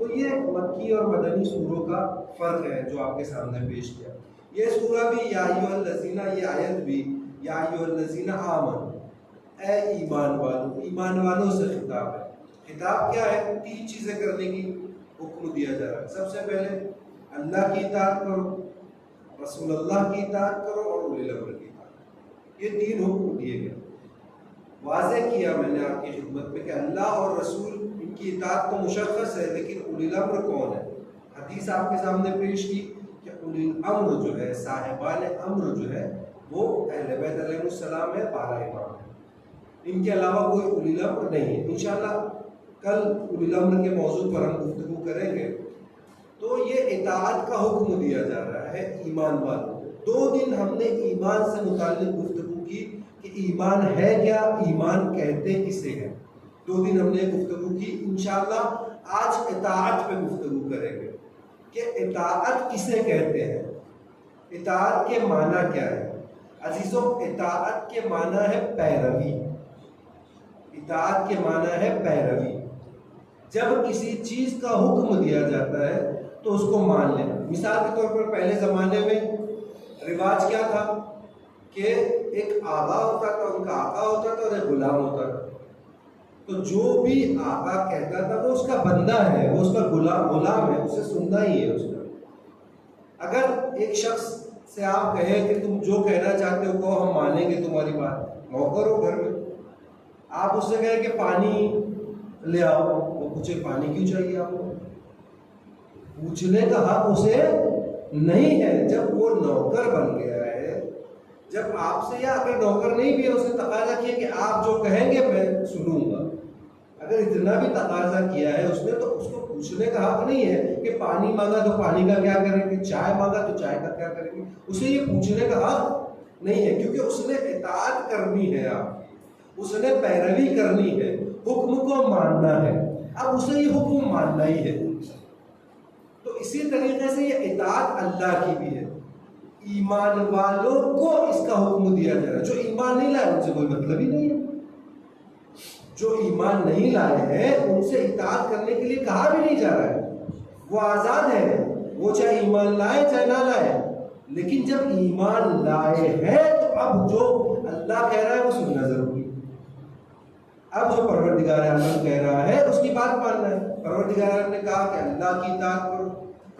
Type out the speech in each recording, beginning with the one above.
تو یہ مکی اور مدنی سوروں کا فرق ہے جو آپ کے سامنے پیش کیا. یہ سورہ بھی یا ایھا الذین، یہ آیت بھی یا ایھا الذین آمنوا، اے ایمان والو، ایمان والوں سے خطاب ہے. خطاب کیا ہے؟ 3 چیزیں کرنے کی حکم دیا جا رہا ہے. سب سے پہلے اللہ کی اطاعت کرو، رسول اللہ کی اطاعت کرو اور اولی الامر کی اطاعت. یہ 3 حکم دیے گئے. واضح کیا میں نے آپ کی خدمت میں کہ اللہ اور رسول ان کی اطاعت تو مشخص ہے، لیکن اولی الامر کون ہے؟ حدیث آپ کے سامنے پیش کی کہ اولی الامر جو ہے، صاحبان امر جو ہے، وہ اہل بیت علیہ السلام ہے، 12 امام ہیں. ان کے علاوہ کوئی اولی الامر نہیں ہے. انشاءاللہ کل اولی الامر کے موضوع پر ہم گفتگو کریں گے. تو یہ اطاعت کا حکم دیا جا رہا ہے ایمان والوں کو. 2 دن ہم نے ایمان سے متعلق گفتگو کی کہ ایمان ہے کیا، ایمان کہتے کسے ہیں. 2 دن ہم نے گفتگو کی. انشاءاللہ آج اطاعت پہ گفتگو کریں گے کہ اطاعت کسے کہتے ہیں، اطاعت کے معنی کیا ہے. عزیزوں، اطاعت کے معنی ہے پیروی. اطاعت کے معنی ہے پیروی. جب کسی چیز کا حکم دیا جاتا ہے تو اس کو مان لینا. مثال کے طور پر پہلے زمانے میں رواج کیا تھا کہ ایک آقا ہوتا تھا، ان کا آقا ہوتا تھا اور ایک غلام ہوتا تھا. تو جو بھی آقا کہتا تھا وہ اس کا بندہ ہے، وہ اس کا غلام ہے، اسے سننا ہی ہے اس کا. اگر ایک شخص سے آپ کہیں کہ تم جو کہنا چاہتے ہو کہو، ہم مانیں گے تمہاری بات، نوکر ہو گھر میں، آپ اس سے کہیں کہ پانی لے آؤ، وہ پوچھے پانی کیوں چاہیے آپ کو، پوچھنے کا حق اسے نہیں ہے. جب وہ نوکر بن گیا ہے، جب آپ سے، یا اگر نوکر نہیں بھی ہے، اسے تقاضا کیا کہ آپ جو کہیں گے میں سنوں گا. اگر اتنا بھی تقاضا کیا ہے اس نے تو اس کو پوچھنے کا حق نہیں ہے کہ پانی مانگا تو پانی کا کیا کریں گے، چائے مانگا تو چائے کا کیا کریں گے. اسے یہ پوچھنے کا حق نہیں ہے، کیونکہ اس نے اطاعت کرنی ہے، آپ اس نے پیروی کرنی ہے، حکم کو ماننا ہے. اب اسے یہ حکم ماننا ہی ہے. تو اسی طریقے سے یہ اطاعت اللہ کی بھی ہے. ایمان والوں کو اس کا حکم دیا جا رہا ہے. جو ایمان نہیں لائے ان سے کوئی مطلب ہی نہیں ہے. جو ایمان نہیں لائے ہیں ان سے اطاعت کرنے کے لیے کہا بھی نہیں جا رہا ہے. وہ آزاد ہے، وہ چاہے ایمان لائے چاہے نہ لائے. لیکن جب ایمان لائے ہیں تو اب جو اللہ کہہ رہا ہے وہ سننا ضروری ہے. اب جو پروردگار عالم کہہ رہا ہے اس کی بات ماننا ہے. پروردگار عالم نے کہا کہ اللہ کی اطاعت کرو،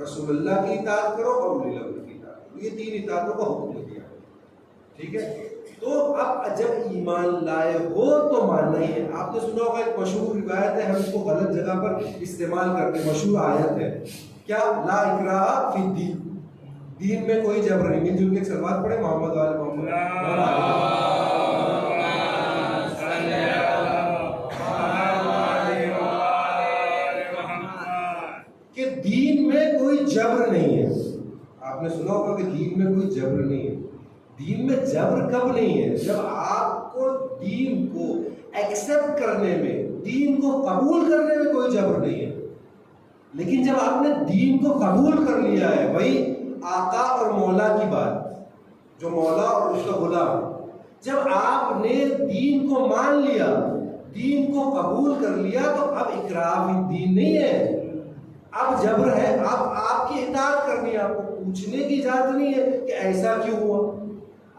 رسول اللہ کی اطاعت کرو اور اولی الامر کی اطاعت کرو. یہ 3 اطاعتوں کا حکم دیا. ٹھیک ہے. تو اب جب ایمان لائے ہو تو ماننا ہی ہے. آپ نے سنا ہوگا ایک مشہور روایت ہے، ہم اس کو غلط جگہ پر استعمال کرتے ہیں. مشہور آیت ہے کیا، لا اکراہ فی الدین، دین میں کوئی جبر نہیں. مل جل کے ایک سلوات پڑھے محمد وآل محمد. کہ دین میں کوئی جبر نہیں ہے. آپ نے سنا ہوگا کہ دین میں کوئی جبر نہیں ہے. دین میں جبر کب نہیں ہے؟ جب آپ کو دین کو ایکسپٹ کرنے میں، دین کو قبول کرنے میں کوئی جبر نہیں ہے. لیکن جب آپ نے دین کو قبول کر لیا ہے، وہی آقا اور مولا کی بات، جو مولا اور اس کا غلام، جب آپ نے دین کو مان لیا، دین کو قبول کر لیا، تو اب اکراہ فی الدین نہیں ہے، اب جبر ہے. اب آپ کی اطاعت کرنی ہے، آپ کو پوچھنے کی اجازت نہیں ہے کہ ایسا کیوں ہوا.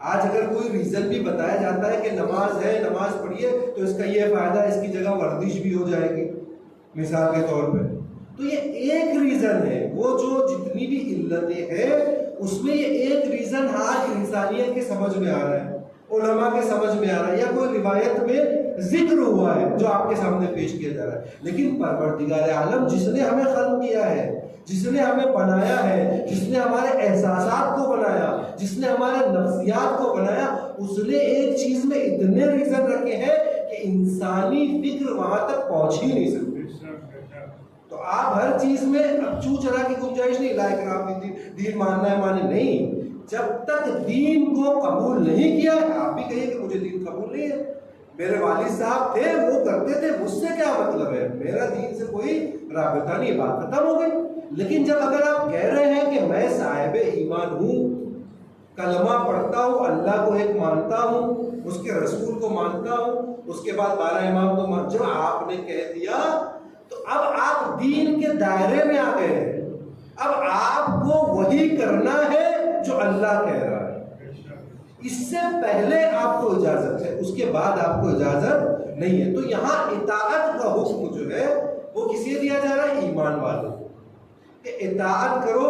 آج اگر کوئی ریزن بھی بتایا جاتا ہے کہ نماز ہے، نماز پڑھیے تو اس کا یہ فائدہ، اس کی جگہ ورزش بھی ہو جائے گی مثال کے طور پہ، تو یہ ایک ریزن ہے. وہ جو جتنی بھی علتیں ہیں اس میں یہ ایک ریزن آج انسانیت کے سمجھ میں آ رہا ہے، علماء کے سمجھ میں آ رہا ہے، یا کوئی روایت میں ذکر ہوا ہے جو آپ کے سامنے پیش کیا جا رہا ہے. لیکن پروردگار عالم جس نے ہمیں خلق کیا ہے، جس نے ہمیں بنایا ہے، جس نے ہمارے احساسات کو بنایا، جس نے ہمارے نفسیات کو بنایا، اس نے ایک چیز میں اتنے ریزن رکھے ہیں کہ انسانی فکر وہاں تک پہنچ ہی نہیں سکتی. تو آپ ہر چیز میں اب چو چرا کی گنجائش نہیں، لا اکراہ فی الدین، دین ماننا ہے مانے نہیں. جب تک دین کو قبول نہیں کیا، آپ بھی کہیے کہ مجھے دین قبول نہیں ہے، میرے والد صاحب تھے وہ کرتے تھے، مجھ سے کیا مطلب ہے، میرا دین سے کوئی رابطہ نہیں، بات ختم ہو گئی. لیکن جب اگر آپ کہہ رہے ہیں کہ میں صاحب ایمان ہوں، کلمہ پڑھتا ہوں، اللہ کو ایک مانتا ہوں، اس کے رسول کو مانتا ہوں، اس کے بعد 12 امام کو جب آپ نے کہہ دیا تو اب آپ دین کے دائرے میں آ گئے ہیں. اب آپ کو وہی کرنا ہے جو اللہ کہہ رہا ہے. اس سے پہلے آپ کو اجازت ہے, اس کے بعد آپ کو اجازت نہیں ہے. تو یہاں اطاعت کا حکم جو ہے وہ کسے دیا جا رہا ہے؟ ایمان والوں کو, کہ اطاعت کرو.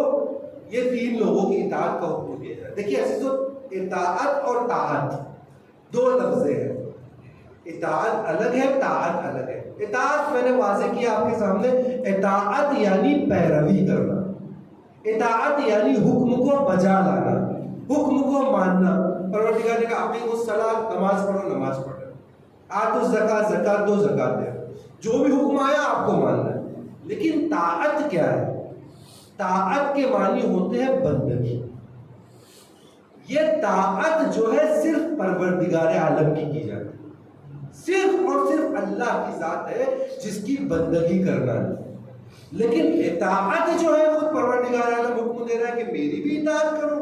یہ تین لوگوں کی اطاعت کا حکم دیا جا رہا ہے. دیکھیے عزیزو, اطاعت اور طاعت دو لفظیں ہیں. اطاعت الگ ہے, طاعت الگ ہے. اطاعت میں نے واضح کیا آپ کے سامنے, اطاعت یعنی پیروی کرنا, اطاعت یعنی حکم کو بجا لانا, حکم کو ماننا. پروردگار نے کہا اقیموا الصلاۃ, نماز پڑھو, نماز پڑھو. آتوا الزکوٰۃ, زکات دو, زکات دے. جو بھی حکم آیا آپ کو ماننا ہے. لیکن طاعت کیا ہے؟ طاعت کے معنی ہوتے ہیں بندگی. یہ طاعت جو ہے صرف پروردگار عالم کی جاتی ہے. صرف اور صرف اللہ کی ذات ہے جس کی بندگی کرنا ہے. لیکن اطاعت جو ہے وہ پروردگار عالم حکم دے رہا ہے کہ میری بھی اطاعت کرو,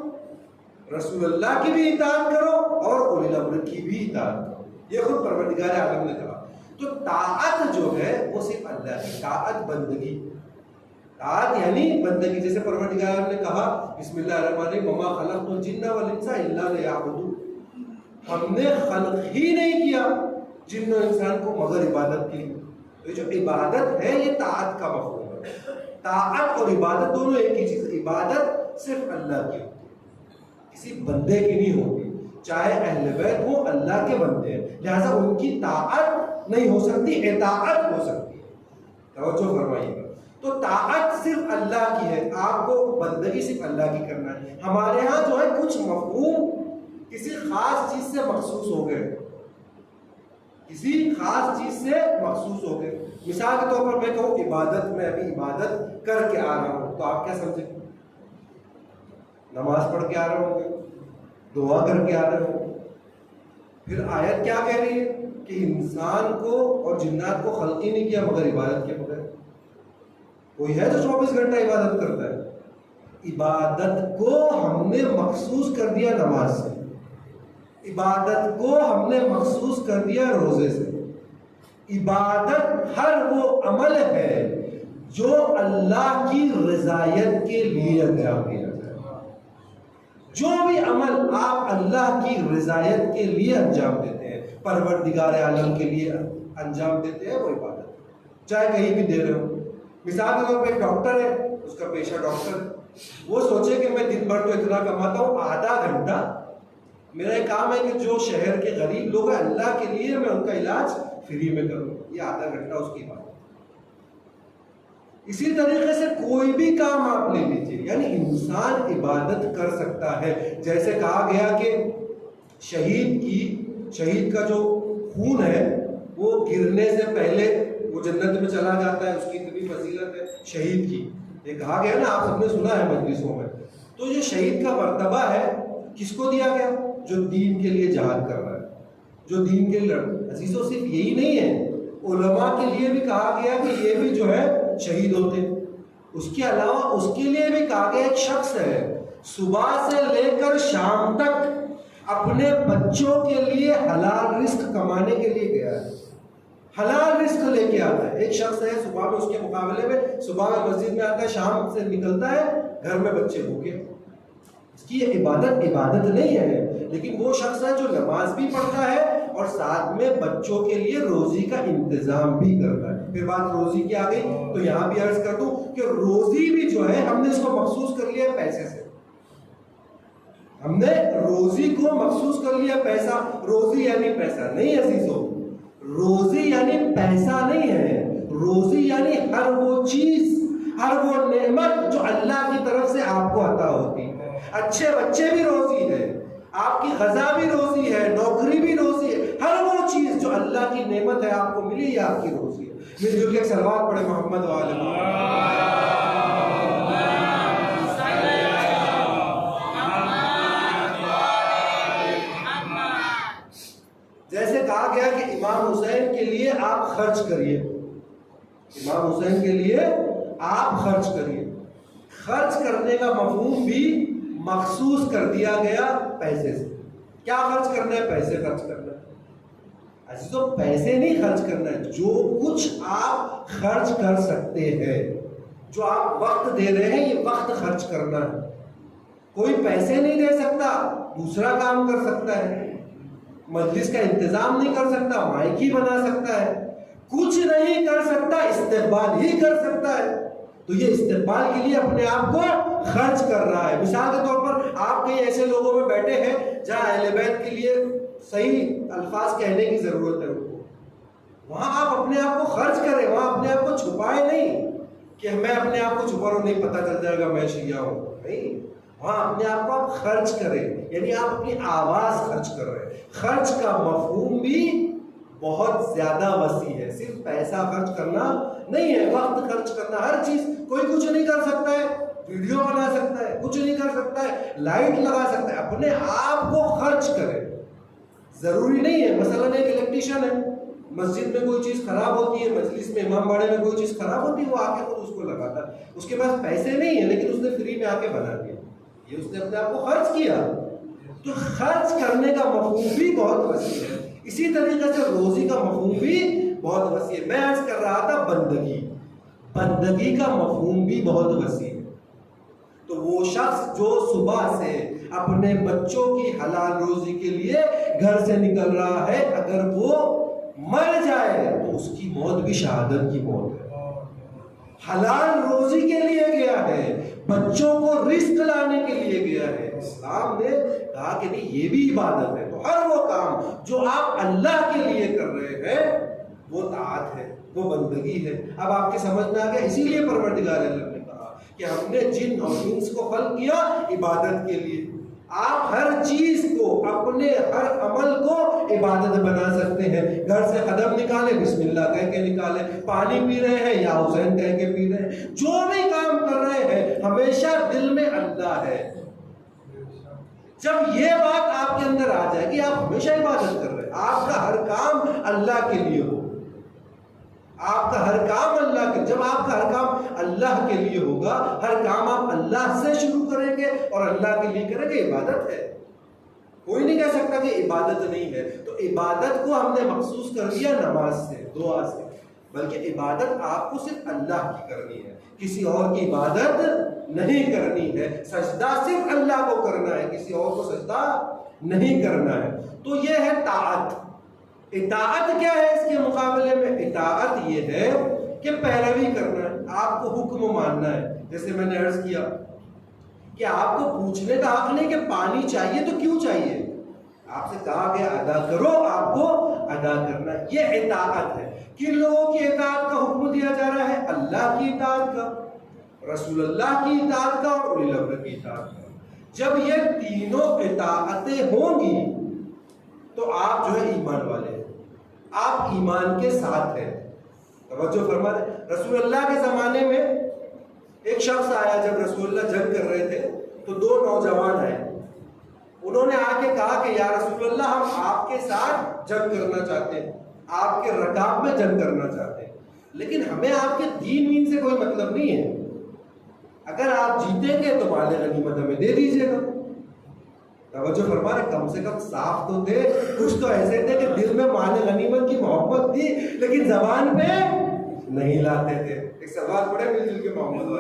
رسول اللہ کی بھی اطاعت کرو, اور اولی الامر کی بھی اطاعت کرو. یہ خود پروردگار عالم نے کہا. تو طاعت جو ہے وہ صرف اللہ کی طاعت, بندگی. طاعت یعنی بندگی. جیسے پروردگار عالم نے کہا بسم اللہ الرحمن الرحیم, وما خلقت الجن والانس الا لیعبدون. ہم نے خلق ہی نہیں کیا جن و انسان کو مگر عبادت کے لیے. یہ جو عبادت ہے یہ طاعت کا مفہوم ہے. طاعت اور عبادت دونوں ایک ہی چیز. عبادت صرف اللہ کی ہوتی ہے, کسی بندے کی نہیں ہوتی. چاہے اہل بیت وہ اللہ کے بندے ہیں, لہذا ان کی طاعت نہیں ہو سکتی, اطاعت ہو سکتی ہے. توجہ فرمائیے گا. تو طاعت صرف اللہ کی ہے, آپ کو بندگی صرف اللہ کی کرنا ہے. ہمارے ہاں جو ہے کچھ مفہوم کسی خاص چیز سے مخصوص ہو گئے, کسی خاص چیز سے مخصوص ہو گئے. مثال کے طور پر میں کہوں عبادت, میں ابھی عبادت کر کے آ رہا ہوں, تو آپ کیا سمجھیں؟ نماز پڑھ کے آ رہا ہوں, دعا کر کے آ رہے ہوں. پھر آیت کیا کہہ رہی ہے کہ انسان کو اور جنات کو خلق ہی نہیں کیا مگر عبادت کے بغیر. کوئی ہے جو 24 گھنٹہ عبادت کرتا ہے؟ عبادت کو ہم نے مخصوص کر دیا نماز سے, عبادت کو ہم نے مخصوص کر دیا روزے سے. عبادت ہر وہ عمل ہے جو اللہ کی رضایت کے لیے انجام دیا جائے. جو بھی عمل آپ اللہ کی رضایت کے لیے انجام دیتے ہیں, پروردگار عالم کے لیے انجام دیتے ہیں, وہ عبادت. چاہے کہیں بھی دے رہے ہو. مثال کے طور پہ ایک ڈاکٹر ہے, اس کا پیشہ ڈاکٹر ہے. وہ سوچے کہ میں دن بھر تو اتنا کماتا ہوں, آدھا گھنٹہ میرا یہ کام ہے کہ جو شہر کے غریب لوگ ہیں اللہ کے لیے میں ان کا علاج فری میں کروں. یہ آدھا گھنٹہ اس کی بات. اسی طریقے سے کوئی بھی کام آپ لے لیجیے, یعنی انسان عبادت کر سکتا ہے. جیسے کہا گیا کہ شہید کا جو خون ہے وہ گرنے سے پہلے وہ جنت میں چلا جاتا ہے, اس کی اتنی فضیلت ہے شہید کی. یہ کہا گیا نا, آپ سب نے سنا ہے مجلسوں میں. تو یہ شہید کا مرتبہ ہے کس کو دیا گیا؟ جو دین کے لیے جہاد کر رہا ہے, جو دین کے لیے. عزیزو صرف یہی نہیں ہے, علماء کے لیے بھی کہا گیا کہ یہ بھی جو ہے شہید ہوتے. اس کے علاوہ اس کے لیے بھی کہا گیا ایک شخص ہے صبح سے لے کر شام تک اپنے بچوں کے لیے حلال رزق کمانے کے لیے گیا ہے, حلال رزق لے کے آتا ہے. ایک شخص ہے صبح میں, اس کے مقابلے میں صبح میں مسجد میں آتا ہے, شام سے نکلتا ہے, گھر میں بچے بھوکے. اس کی یہ عبادت نہیں ہے, لیکن وہ شخص ہے جو نماز بھی پڑھتا ہے اور ساتھ میں بچوں کے لیے روزی کا انتظام بھی کرتا ہے. پھر بات روزی کی آ گئی تو یہاں بھی عرض کر دوں کہ روزی بھی جو ہے ہم نے اس کو مخصوص کر لیا پیسے سے. ہم نے روزی کو مخصوص کر لیا پیسہ. روزی یعنی پیسہ نہیں عزیزو, روزی یعنی پیسہ نہیں ہے. روزی یعنی ہر وہ چیز, ہر وہ نعمت جو اللہ کی طرف سے آپ کو عطا ہوتی ہے. اچھے بچے بھی روزی ہے, آپ کی غذا بھی روزی ہے, نوکری بھی روزی ہے. ہر وہ چیز جو اللہ کی نعمت ہے آپ کو ملی, یہ آپ کی روزی ہے. مل جل کے ایک صلوات پڑھے محمد وعلی محمد. جیسے کہا گیا کہ امام حسین کے لیے آپ خرچ کریے, امام حسین کے لیے آپ خرچ کریے. خرچ کرنے کا مفہوم بھی مخصوص کر دیا گیا پیسے سے. کیا خرچ کرنا ہے؟ پیسے خرچ کرنا ہے. عزیزو پیسے نہیں خرچ کرنا ہے, جو کچھ آپ خرچ کر سکتے ہیں, جو آپ وقت دے رہے ہیں یہ وقت خرچ کرنا ہے. کوئی پیسے نہیں دے سکتا، دوسرا کام کر سکتا ہے. مجلس کا انتظام نہیں کر سکتا، مائک ہی بنا سکتا ہے. کچھ نہیں کر سکتا، استقبال ہی کر سکتا ہے. تو یہ استقبال کے لیے اپنے آپ کو خرچ کر رہا ہے. مثال کے طور پر آپ کئی ایسے لوگوں میں بیٹھے ہیں جہاں اہل بیت کے لیے صحیح الفاظ کہنے کی ضرورت ہے ان کو. وہاں آپ اپنے آپ کو خرچ کریں، وہاں اپنے آپ کو چھپائے نہیں کہ میں اپنے آپ کو چھپا رہا ہوں، نہیں پتہ چل جائے گا میں شیعہ ہوں. نہیں، وہاں اپنے آپ کو آپ خرچ کریں، یعنی آپ اپنی آواز خرچ کر رہے ہیں. خرچ کا مفہوم بھی بہت زیادہ وسیع ہے. صرف پیسہ خرچ کرنا نہیں ہے، وقت خرچ کرنا. ہر چیز، کوئی کچھ نہیں کر سکتا ہے، ویڈیو بنا سکتا ہے، کچھ نہیں کر سکتا ہے، لائٹ لگا سکتا ہے. اپنے آپ کو خرچ کرے. ضروری نہیں ہے، مثلاً ایک الیکٹریشین ہے، مسجد میں کوئی چیز خراب ہوتی ہے، مجلس میں امام باڑے میں کوئی چیز خراب ہوتی ہے، وہ آ کے خود اس کو لگاتا ہے. اس کے پاس پیسے نہیں ہیں لیکن اس نے فری میں آ کے بنا دیا. یہ اس نے اپنے آپ کو خرچ کیا. تو خرچ کرنے کا مفہوم بھی بہت وسیع ہے. اسی طریقے سے روزی کا مفہوم بھی بہت وسیع ہے. میں عرض کر رہا تھا بندگی، بندگی کا مفہوم بھی بہت وسیع ہے. تو وہ شخص جو صبح سے اپنے بچوں کی حلال روزی کے لیے گھر سے نکل رہا ہے، اگر وہ مر جائے تو اس کی موت بھی شہادت کی موت ہے. حلال روزی کے لیے گیا ہے، بچوں کو رزق لانے کے لیے گیا ہے. اسلام نے کہا کہ نہیں، یہ بھی عبادت ہے. تو ہر وہ کام جو آپ اللہ کے لیے کر رہے ہیں وہ طاعت ہے، وہ بندگی ہے. اب آپ کے سمجھ میں آ گیا. اسی لیے پروردگار عالم نے کہا کہ ہم نے جن اور انس کو خلق کیا عبادت کے لیے. آپ ہر چیز کو، اپنے ہر عمل کو عبادت بنا سکتے ہیں. گھر سے قدم نکالے، بسم اللہ کہہ کے نکالے. پانی پی رہے ہیں، یا حسین کہہ کے پی رہے ہیں. جو بھی کام کر رہے ہیں ہمیشہ دل میں اللہ ہے. جب یہ بات آپ کے اندر آ جائے کہ آپ ہمیشہ عبادت کر رہے ہیں، آپ کا ہر کام اللہ کے لیے ہو، آپ کا ہر کام اللہ کے، جب آپ کا ہر کام اللہ کے لیے ہوگا، ہر کام آپ اللہ سے شروع کریں گے اور اللہ کے لیے کریں گے، عبادت ہے. کوئی نہیں کہہ سکتا کہ عبادت نہیں ہے. تو عبادت کو ہم نے مخصوص کر دیا نماز سے، دعا سے. بلکہ عبادت آپ کو صرف اللہ کی کرنی ہے، کسی اور کی عبادت نہیں کرنی ہے. سجدہ صرف اللہ کو کرنا ہے، کسی اور کو سجدہ نہیں کرنا ہے. تو یہ ہے طاعت. اطاعت کیا ہے اس کے مقابلے میں؟ اطاعت یہ ہے کہ پیروی کرنا ہے، آپ کو حکم ماننا ہے. جیسے میں نے عرض کیا کہ آپ کو پوچھنے کا حق نہیں کہ پانی چاہیے تو کیوں چاہیے. آپ سے کہا گیا ادا کرو، آپ کو ادا کرنا ہے. یہ اطاعت ہے. کن لوگوں کی اطاعت کا حکم دیا جا رہا ہے؟ اللہ کی اطاعت کا، رسول اللہ کی اطاعت کا اور اولی الامر کی اطاعت کا. جب یہ تینوں اطاعتیں ہوں گی تو آپ جو ہے ایمان والے ہیں، آپ ایمان کے ساتھ ہیں. توجہ فرما دیں. رسول اللہ کے زمانے میں ایک شخص آیا، جب رسول اللہ جنگ کر رہے تھے تو دو نوجوان آئے. انہوں نے آ کے کہا کہ یا رسول اللہ، ہم آپ کے ساتھ جنگ کرنا چاہتے ہیں، آپ کے رکاب میں جنگ کرنا چاہتے ہیں، لیکن ہمیں آپ کے دین وین سے کوئی مطلب نہیں ہے. اگر آپ جیتیں گے تو مال غنیمت ہمیں دے دیجیے گا. توجہ فرما رہے. کم سے کم صاف تو تھے. کچھ تو ایسے تھے کہ دل میں مال غنیمت کی محبت تھی لیکن زبان پہ نہیں لاتے تھے. ایک سوال پڑھے مل جل کے محمد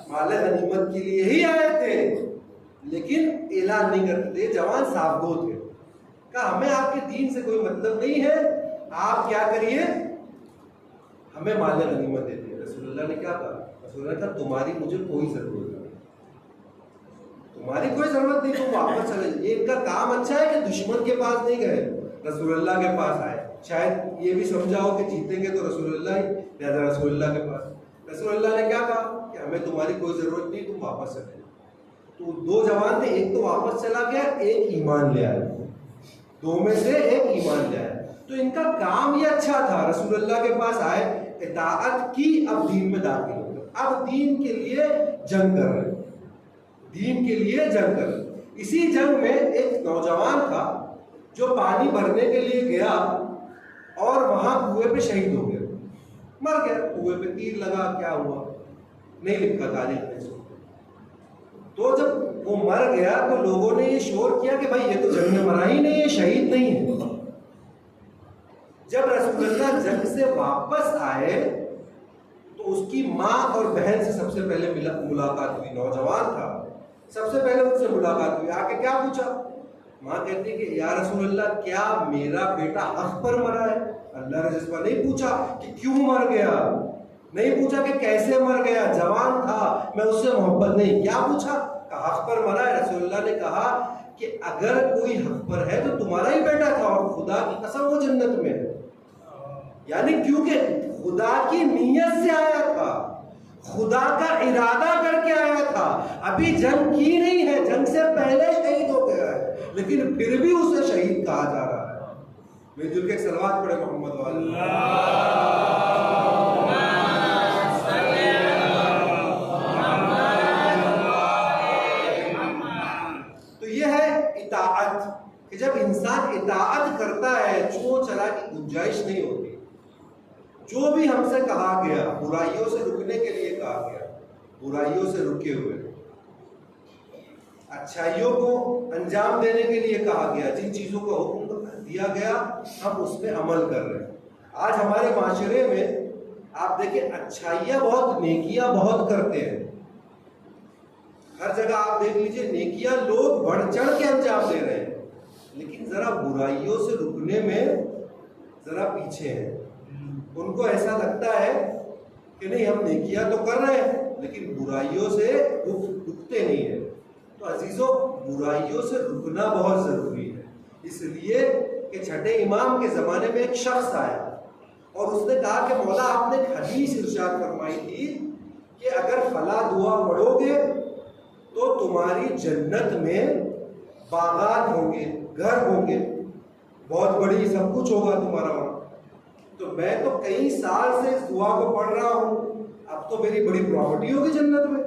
مال غنیمت کے لیے ہی آئے تھے لیکن اعلان نہیں کرتے تھے. جوان صاف گو تھے. کہا ہمیں آپ کے دین سے کوئی مطلب نہیں ہے، آپ کیا کریے، ہمیں مال غنیمت دیتے ہیں. رسول اللہ نے کیا کہا؟ رسول اللہ نے کہا تمہاری مجھے کوئی ضرورت نہیں، تمہاری کوئی ضرورت نہیں، تم واپس چلے. یہ ان کا کام اچھا ہے کہ دشمن کے پاس نہیں گئے، رسول اللہ کے پاس آئے. شاید یہ بھی سمجھاؤ کہ جیتیں گے تو رسول اللہ ہی، لہذا رسول اللہ کے پاس. رسول اللہ نے کیا کہا کہ ہمیں تمہاری کوئی ضرورت نہیں، تم واپس چلے. تو دو جوان تھے، ایک تو واپس چلا گیا، ایک ایمان لے آیا. دو میں سے ایک ایمان لے آیا. تو ان کا کام یہ اچھا تھا. رسول اللہ کے پاس آئے، اطاعت کی، اب دین میں داخل ہو گئے، اب دین کے لیے جنگ کر رہے، دین کے لیے جنگ کر رہے. اسی جنگ میں ایک نوجوان تھا جو پانی بھرنے کے لیے گیا اور وہاں کنویں پہ شہید ہو گیا، مر گیا. کنویں پہ تیر لگا، کیا ہوا نہیں لکھا تاریخ میں. تو جب وہ مر گیا تو لوگوں نے یہ شور کیا کہ بھائی یہ تو جنگ میں مرا ہی نہیں ہے، شہید جب رسول اللہ جنگ سے واپس آئے تو اس کی ماں اور بہن سے سب سے پہلے ملاقات ہوئی. نوجوان تھا, سب سے پہلے ان سے ملاقات ہوئی. آ کے کیا پوچھا؟ ماں کہتی ہے کہ یا رسول اللہ کیا میرا بیٹا حق پر مرا ہے؟ اللہ نے جس پر نہیں پوچھا کہ کیوں مر گیا, نہیں پوچھا کہ کیسے مر گیا, جوان تھا, میں اس سے محبت نہیں, کیا پوچھا کہ حق پر مرا ہے. رسول اللہ نے کہا کہ اگر کوئی حق پر ہے تو تمہارا ہی بیٹا تھا, اور خدا کی قسم وہ جنت میں ہے. یعنی کیونکہ خدا کی نیت سے آیا تھا, خدا کا ارادہ کر کے آیا تھا, ابھی جنگ کی نہیں ہے, جنگ سے پہلے شہید ہو گیا ہے, لیکن پھر بھی اسے شہید کہا جا رہا ہے. مل جل کے ایک صلوات پڑھے محمد والا. تو یہ ہے اطاعت, کہ جب انسان اطاعت کرتا ہے چو چلا کی گنجائش نہیں ہوتی. جو بھی ہم سے کہا گیا, برائیوں سے رکنے کے لیے کہا گیا, برائیوں سے رکے ہوئے, اچھائیوں کو انجام دینے کے لیے کہا گیا, جن چیزوں کا حکم دیا گیا ہم اس پہ عمل کر رہے ہیں. آج ہمارے معاشرے میں آپ دیکھیں اچھائیاں بہت, نیکیاں بہت کرتے ہیں. ہر جگہ آپ دیکھ لیجئے نیکیاں لوگ بڑھ چڑھ کے انجام دے رہے ہیں, لیکن ذرا برائیوں سے رکنے میں ذرا پیچھے ہیں. ان کو ایسا لگتا ہے کہ نہیں ہم نیکیاں تو کر رہے ہیں لیکن برائیوں سے رکتے نہیں ہیں. تو عزیزوں, برائیوں سے رکنا بہت ضروری ہے. اس لیے کہ چھٹے امام کے زمانے میں ایک شخص آیا اور اس نے کہا کہ مولا آپ نے ایک حدیث ارشاد فرمائی تھی کہ اگر فلاں دعا پڑھو گے تو تمہاری جنت میں باغات ہوں گے, گھر ہوں گے, بہت بڑی سب کچھ ہوگا تمہارا وہاں. تو میں تو کئی سال سے اس دعا کو پڑھ رہا ہوں, اب تو میری بڑی پراپرٹی ہوگی جنت میں,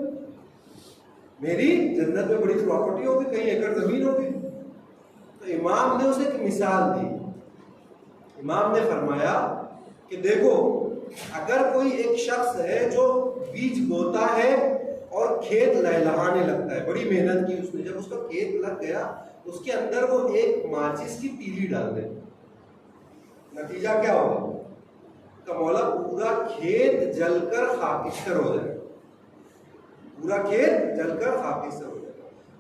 میری جنت میں بڑی پراپرٹی ہوگی, کئی ایکڑ زمین ہوگی. تو امام نے اسے ایک مثال دی. امام نے فرمایا کہ دیکھو اگر کوئی ایک شخص ہے جو بیج بوتا ہے اور کھیت لہلہانے لگتا ہے, بڑی محنت کی اس نے, جب اس کا کھیت لگ گیا اس کے اندر وہ ایک ماچس کی تیلی ڈال دے, نتیجہ کیا ہوگا کہ مولا پورا کھیت جل کر خاکستر ہو جائے, پورا کھیت جل کر خاکستر ہو جائے.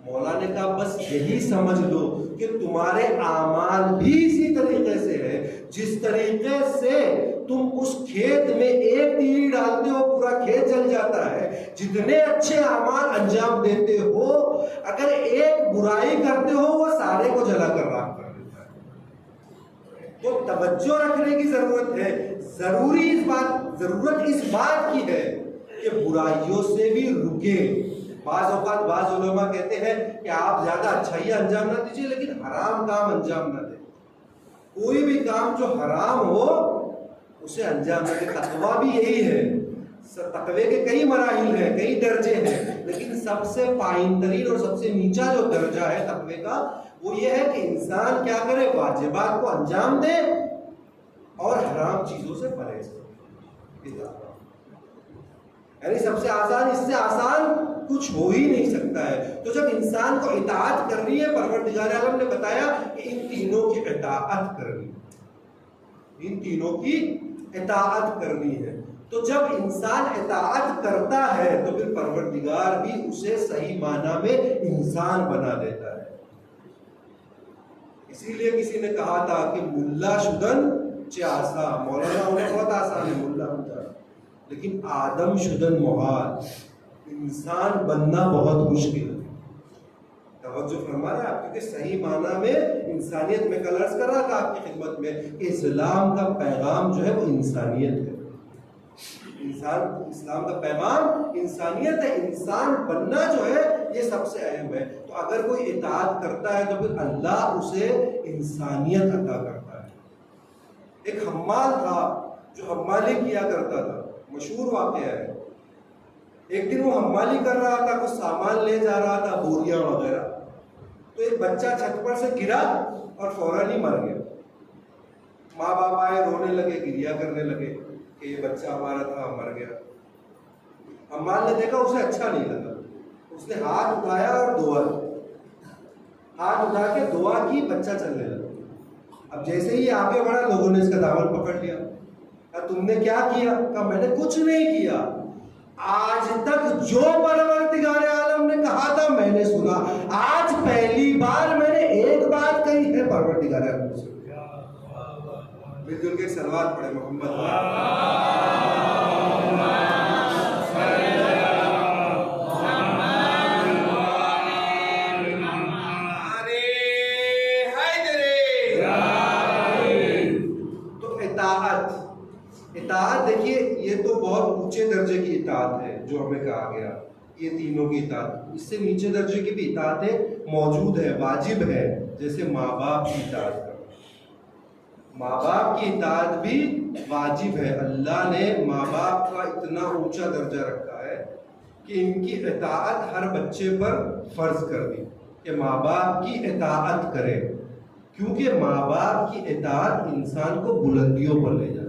مولا نے کہا بس یہی سمجھ لو کہ تمہارے اعمال بھی اسی طریقے سے ہے, جس طریقے سے تم اس کھیت میں ایک تیلی ڈالتے ہو پورا کھیت جل جاتا ہے, جتنے اچھے اعمال انجام دیتے ہو اگر ایک برائی کرتے ہو وہ سارے کو جلا کر راکھ کر دیتا ہے. تو توجہ رکھنے کی ضرورت ہے, ضرورت اس بات کی ہے کہ برائیوں سے بھی رکے. بعض اوقات بعض علماء کہتے ہیں کہ آپ زیادہ اچھائیاں انجام نہ دیجیے لیکن حرام کام انجام نہ دیں. کوئی بھی کام جو حرام ہو اسے انجام نہ دیں. تقویٰ بھی یہی ہے, تقوی کے کئی مراحل ہیں, کئی درجے ہیں, لیکن سب سے پائن ترین اور سب سے نیچا جو درجہ ہے تقوی کا وہ یہ ہے کہ انسان کیا کرے, واجبات کو انجام دے اور حرام چیزوں سے پرہیز کرے. یعنی سب سے آسان, اس سے آسان کچھ ہو ہی نہیں سکتا ہے. تو جب انسان کو اطاعت کرنی ہے, پروردگار عالم نے بتایا کہ ان تینوں کی اطاعت کرنی, ان تینوں کی اطاعت کرنی ہے. تو جب انسان اطاعت کرتا ہے تو پھر پروردگار بھی اسے صحیح معنی میں انسان بنا دیتا ہے. اسی لیے کسی نے کہا تھا کہ ملا شدن چاسا, مولانا ہونا بہت آسان ہے ملا ہوتا, لیکن آدم شدن محال, انسان بننا بہت مشکل ہے. توجہ فرما رہے آپ, کیونکہ صحیح معنی میں انسانیت میں کل عرض کر رہا تھا آپ کی خدمت میں کہ اسلام کا پیغام جو ہے وہ انسانیت ہے. اسلام کا پیغام انسانیت ہے, انسان بننا جو ہے یہ سب سے اہم ہے. تو اگر کوئی اطاعت کرتا ہے تو پھر اللہ اسے انسانیت عطا کرتا ہے. ایک حمال تھا جو حمالی کیا کرتا تھا, مشہور واقعہ ہے. ایک دن وہ حمالی کر رہا تھا, کچھ سامان لے جا رہا تھا, بوریاں وغیرہ, تو ایک بچہ چھت پر سے گرا اور فوراً ہی مر گیا. ماں باپ آئے, رونے لگے, گریا کرنے لگے کہ یہ بچہ ہمارا تھا, مر گیا. حمال نے دیکھا, اسے اچھا نہیں لگا, اس نے ہاتھ اٹھایا اور دعا کی, ہاتھ اٹھا کے دعا کی, بچہ چلنے لگا. اب جیسے ہی آگے بڑھا لوگوں نے اس کا دامن پکڑ لیا. تم نے کیا کیا؟ کہا میں نے کچھ نہیں کیا، آج تک جو پروردگار عالم نے کہا تھا میں نے سنا، آج پہلی بار میں نے ایک بات کہی ہے پروردگار عالم سے. مل جل کے صلوات پڑھے محمد. اطاعت دیکھیے یہ تو بہت اونچے درجے کی اطاعت ہے جو ہمیں کہا گیا، یہ تینوں کی اطاعت. اس سے نیچے درجے کی بھی اطاعتیں موجود ہے، واجب ہے، جیسے ماں باپ کی اطاعت کرنا. ماں باپ کی اطاعت بھی واجب ہے. اللہ نے ماں باپ کا اتنا اونچا درجہ رکھا ہے کہ ان کی اطاعت ہر بچے پر فرض کر دی کہ ماں باپ کی اطاعت کرے، کیونکہ ماں باپ کی اطاعت انسان کو بلندیوں پر لے جاتی ہے.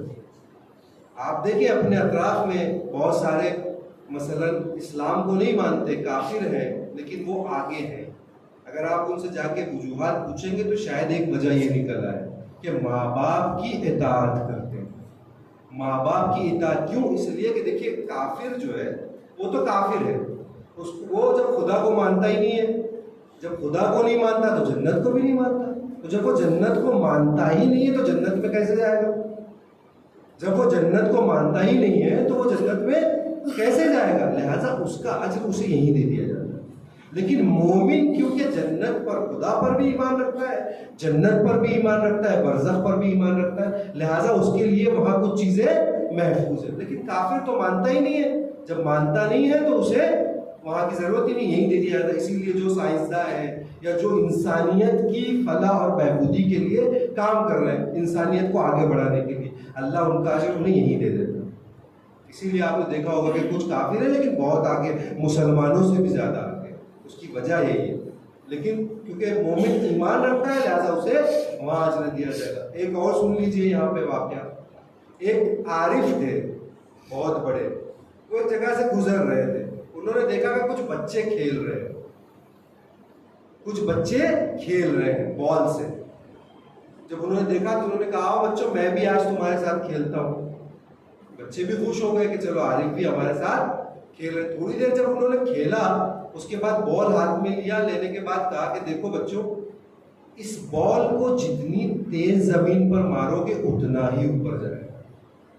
آپ دیکھیں اپنے اطراف میں بہت سارے مثلا اسلام کو نہیں مانتے، کافر ہیں، لیکن وہ آگے ہیں. اگر آپ ان سے جا کے وجوہات پوچھیں گے تو شاید ایک وجہ یہ نکل آئے کہ ماں باپ کی اطاعت کرتے ہیں. ماں باپ کی اطاعت کیوں؟ اس لیے کہ دیکھیے کافر جو ہے وہ تو کافر ہے، وہ جب خدا کو مانتا ہی نہیں ہے، جب خدا کو نہیں مانتا تو جنت کو بھی نہیں مانتا. تو جب وہ جنت کو مانتا ہی نہیں ہے تو جنت میں کیسے جائے گا؟ جب وہ جنت کو مانتا ہی نہیں ہے تو وہ جنت میں کیسے جائے گا؟ لہٰذا اس کا اجر اسے یہیں دے دیا جاتا ہے. لیکن مومن کیونکہ جنت پر، خدا پر بھی ایمان رکھتا ہے، جنت پر بھی ایمان رکھتا ہے، برزخ پر بھی ایمان رکھتا ہے، لہٰذا اس کے لیے وہاں کچھ چیزیں محفوظ ہیں. لیکن کافر تو مانتا ہی نہیں ہے، جب مانتا نہیں ہے تو اسے وہاں کی ضرورت ہی نہیں، یہیں دے دیا جاتا ہے. اسی لیے جو سائنسداں ہیں یا جو انسانیت کی فلاح اور بہبودی کے لیے کام کر رہے ہیں، انسانیت کو آگے بڑھانے کے لیے، اللہ ان کا اجر انہیں یہیں دے دیتا ہے. اسی لیے آپ نے دیکھا ہوگا کہ کچھ کافر ہیں لیکن بہت آگے، مسلمانوں سے بھی زیادہ آگے. اس کی وجہ یہی ہے. لیکن کیونکہ مومن ایمان رکھتا ہے لہٰذا اسے وہاں اجر دیا جائے گا. ایک اور سن لیجئے یہاں پہ واقعہ. ایک عارف تھے بہت بڑے، وہ ایک جگہ سے گزر رہے تھے. انہوں نے دیکھا کہ کچھ بچے کھیل رہے ہیں، کچھ بچے کھیل رہے ہیں بال سے. جب انہوں نے دیکھا تو انہوں نے کہا بچوں میں بھی آج تمہارے ساتھ کھیلتا ہوں. بچے بھی خوش ہو گئے کہ چلو عارف بھی ہمارے ساتھ کھیل رہے. تھوڑی دیر جب انہوں نے کھیلا اس کے بعد بال ہاتھ میں لیا، لینے کے بعد کہا کہ دیکھو بچوں، اس بال کو جتنی تیز زمین پر مارو گے اتنا ہی اوپر جائے گا.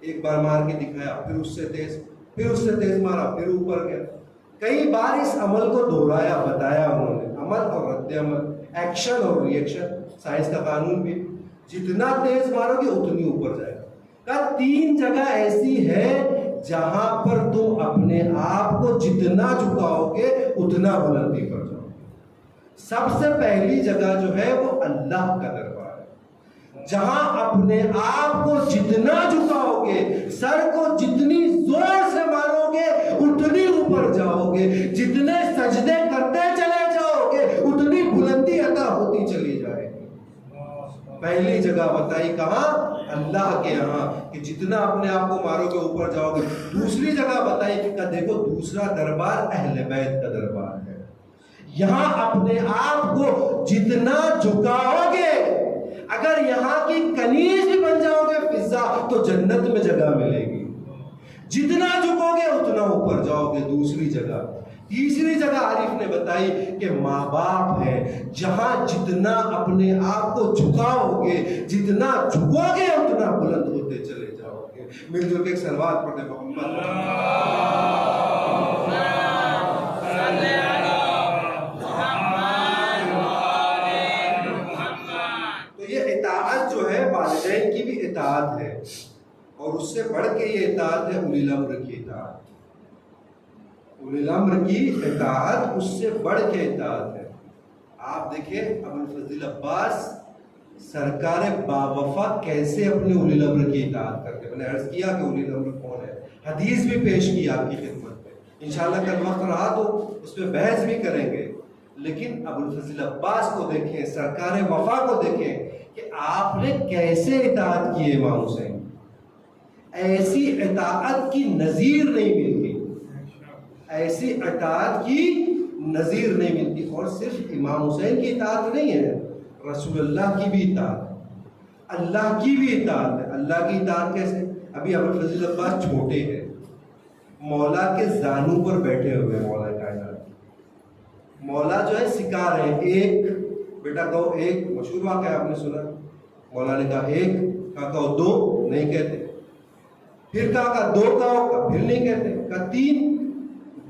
ایک بار مار کے دکھایا، پھر اس سے تیز، پھر اس سے تیز مارا، پھر اوپر گیا. کئی بار اس عمل کو دہرایا، بتایا انہوں نے، عمل اور رد عمل، ایکشن اور ری ایکشن، سائنس کا قانون بھی. جتنا تیز مارو گے اتنی اوپر جائے گا. کہا 3 جگہ ایسی ہے جہاں پر تم اپنے آپ کو جتنا جھکاؤ گے اتنا بلندی پر جاؤ گے. سب سے پہلی جگہ جو ہے وہ اللہ کا دربار ہے، جہاں اپنے آپ کو جتنا جھکاؤ گے، سر کو جتنی زور سے مارو گے اتنی اوپر جاؤ گے. جتنے سجدے کرتے چلے جاؤ گے اتنی بلندی عطا ہوتی چلی جائے گی. پہلی جگہ بتائی کہاں؟ اللہ کے یہاں، کہ جتنا اپنے آپ کو مارو گے اوپر جاؤ گے. دوسری جگہ بتائی کہ دیکھو دوسرا دربار اہل بیت کا دربار ہے. یہاں اپنے آپ کو جتنا جھکاؤ گے، اگر یہاں کی کنیز بھی بن جاؤ گے فضا تو جنت میں جگہ ملے گی. جتنا جھکو گے اتنا اوپر جاؤ گے. دوسری جگہ. تیسری جگہ عارف نے بتائی کہ ماں باپ ہے، جہاں جتنا اپنے آپ کو جھکاؤ گے، جتنا جھکو گے اتنا بلند ہوتے چلے جاؤ گے. مل جل کے ایک صلوات پڑھتے محمد. تو یہ اطاعت جو ہے والدین کی بھی اطاعت ہے، اور اس سے بڑھ کے یہ اطاعت ہے اولی الامر کی اطاعت. اولی الامر کی اطاعت اس سے بڑھ کے اطاعت ہے. آپ دیکھیں ابوالفضل عباس سرکار باوفا کیسے اپنے اولی الامر کی اطاعت کرتے. میں نے عرض کیا کہ اولی الامر کون ہے، حدیث بھی پیش کی آپ کی خدمت میں. انشاءاللہ کل وقت رہا تو اس پہ بحث بھی کریں گے. لیکن ابوالفضل عباس کو دیکھیں، سرکار وفا کو دیکھیں کہ آپ نے کیسے اطاعت کی. امام حسین ایسی اطاعت کی نظیر نہیں ملتی، ایسی اطاعت کی نظیر نہیں ملتی. اور صرف امام حسین کی اطاعت نہیں ہے، رسول اللہ کی بھی اطاعت. اللہ کی بھی اطاعت ہے. اللہ کی اطاعت کیسے؟ ابھی ابوالفضل عباس چھوٹے ہیں, مولا کے زانوں پر بیٹھے ہوئے ہیں مولا کائنات. مولا جو ہے سکھا رہے ہیں, ایک بیٹا کہو ایک, مشہور واقعہ آپ نے سنا, مولا نے کہا ایک, کہا کہو دو, نہیں کہتے. پھر کہا دو کہو, پھر نہیں کہتے. کہا تین,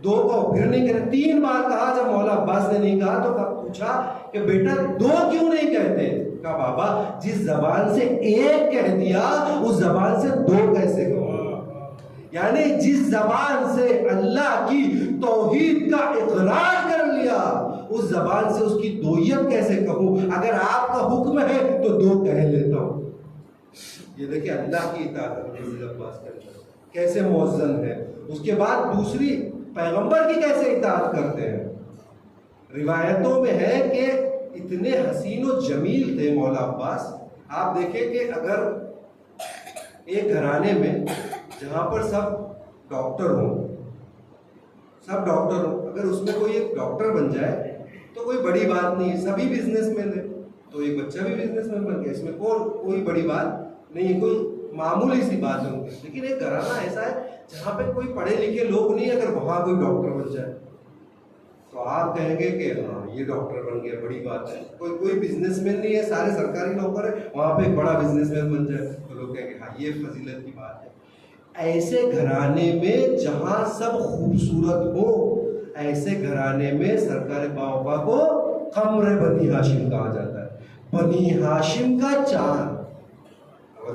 دو کہو, پھر نہیں کہتے. 3 بار کہا. جب مولا عباس نے نہیں کہا تو پوچھا کہ بیٹا دو کیوں نہیں کہتے؟ کہا بابا جس زبان سے ایک کہہ دیا اس زبان سے دو کیسے کہوں؟ یعنی جس زبان سے اللہ کی توحید کا اقرار کر لیا اس زبان سے اس کی دوئیت کیسے کہوں؟ اگر آپ کا حکم ہے تو دو کہہ لیتا ہوں. یہ دیکھیں اللہ کی اطاعت کیسے موزن ہے. اس کے بعد دوسری, پیغمبر کی کیسے اطاعت کرتے ہیں. روایتوں میں ہے کہ اتنے حسین و جمیل تھے مولا عباس. آپ دیکھیں کہ اگر ایک گھرانے میں جہاں پر سب ڈاکٹر ہوں, اگر اس میں کوئی ایک ڈاکٹر بن جائے تو کوئی بڑی بات نہیں. سبھی بزنس مین ہیں تو ایک بچہ بھی بزنس مین بن گیا, اس میں کوئی بڑی بات نہیں, کوئی معمولی سی بات ہے. لیکن ایک گھرانہ ایسا ہے جہاں پہ کوئی پڑھے لکھے لوگ نہیں, اگر وہاں کوئی ڈاکٹر بن جائے تو آپ کہیں گے کہ ہاں یہ ڈاکٹر بن گیا, بڑی بات ہے. کوئی بزنس مین نہیں ہے, سارے سرکاری نوکر ہے, وہاں پہ ایک بڑا بزنس مین بن جائے تو لوگ کہیں گے ہاں یہ فضیلت کی بات ہے. ایسے گھرانے میں جہاں سب خوبصورت ہو, ایسے گھرانے میں سرکار باوبا کو قمر بنی ہاشم کہا جاتا ہے. بنی ہاشم کا چاند,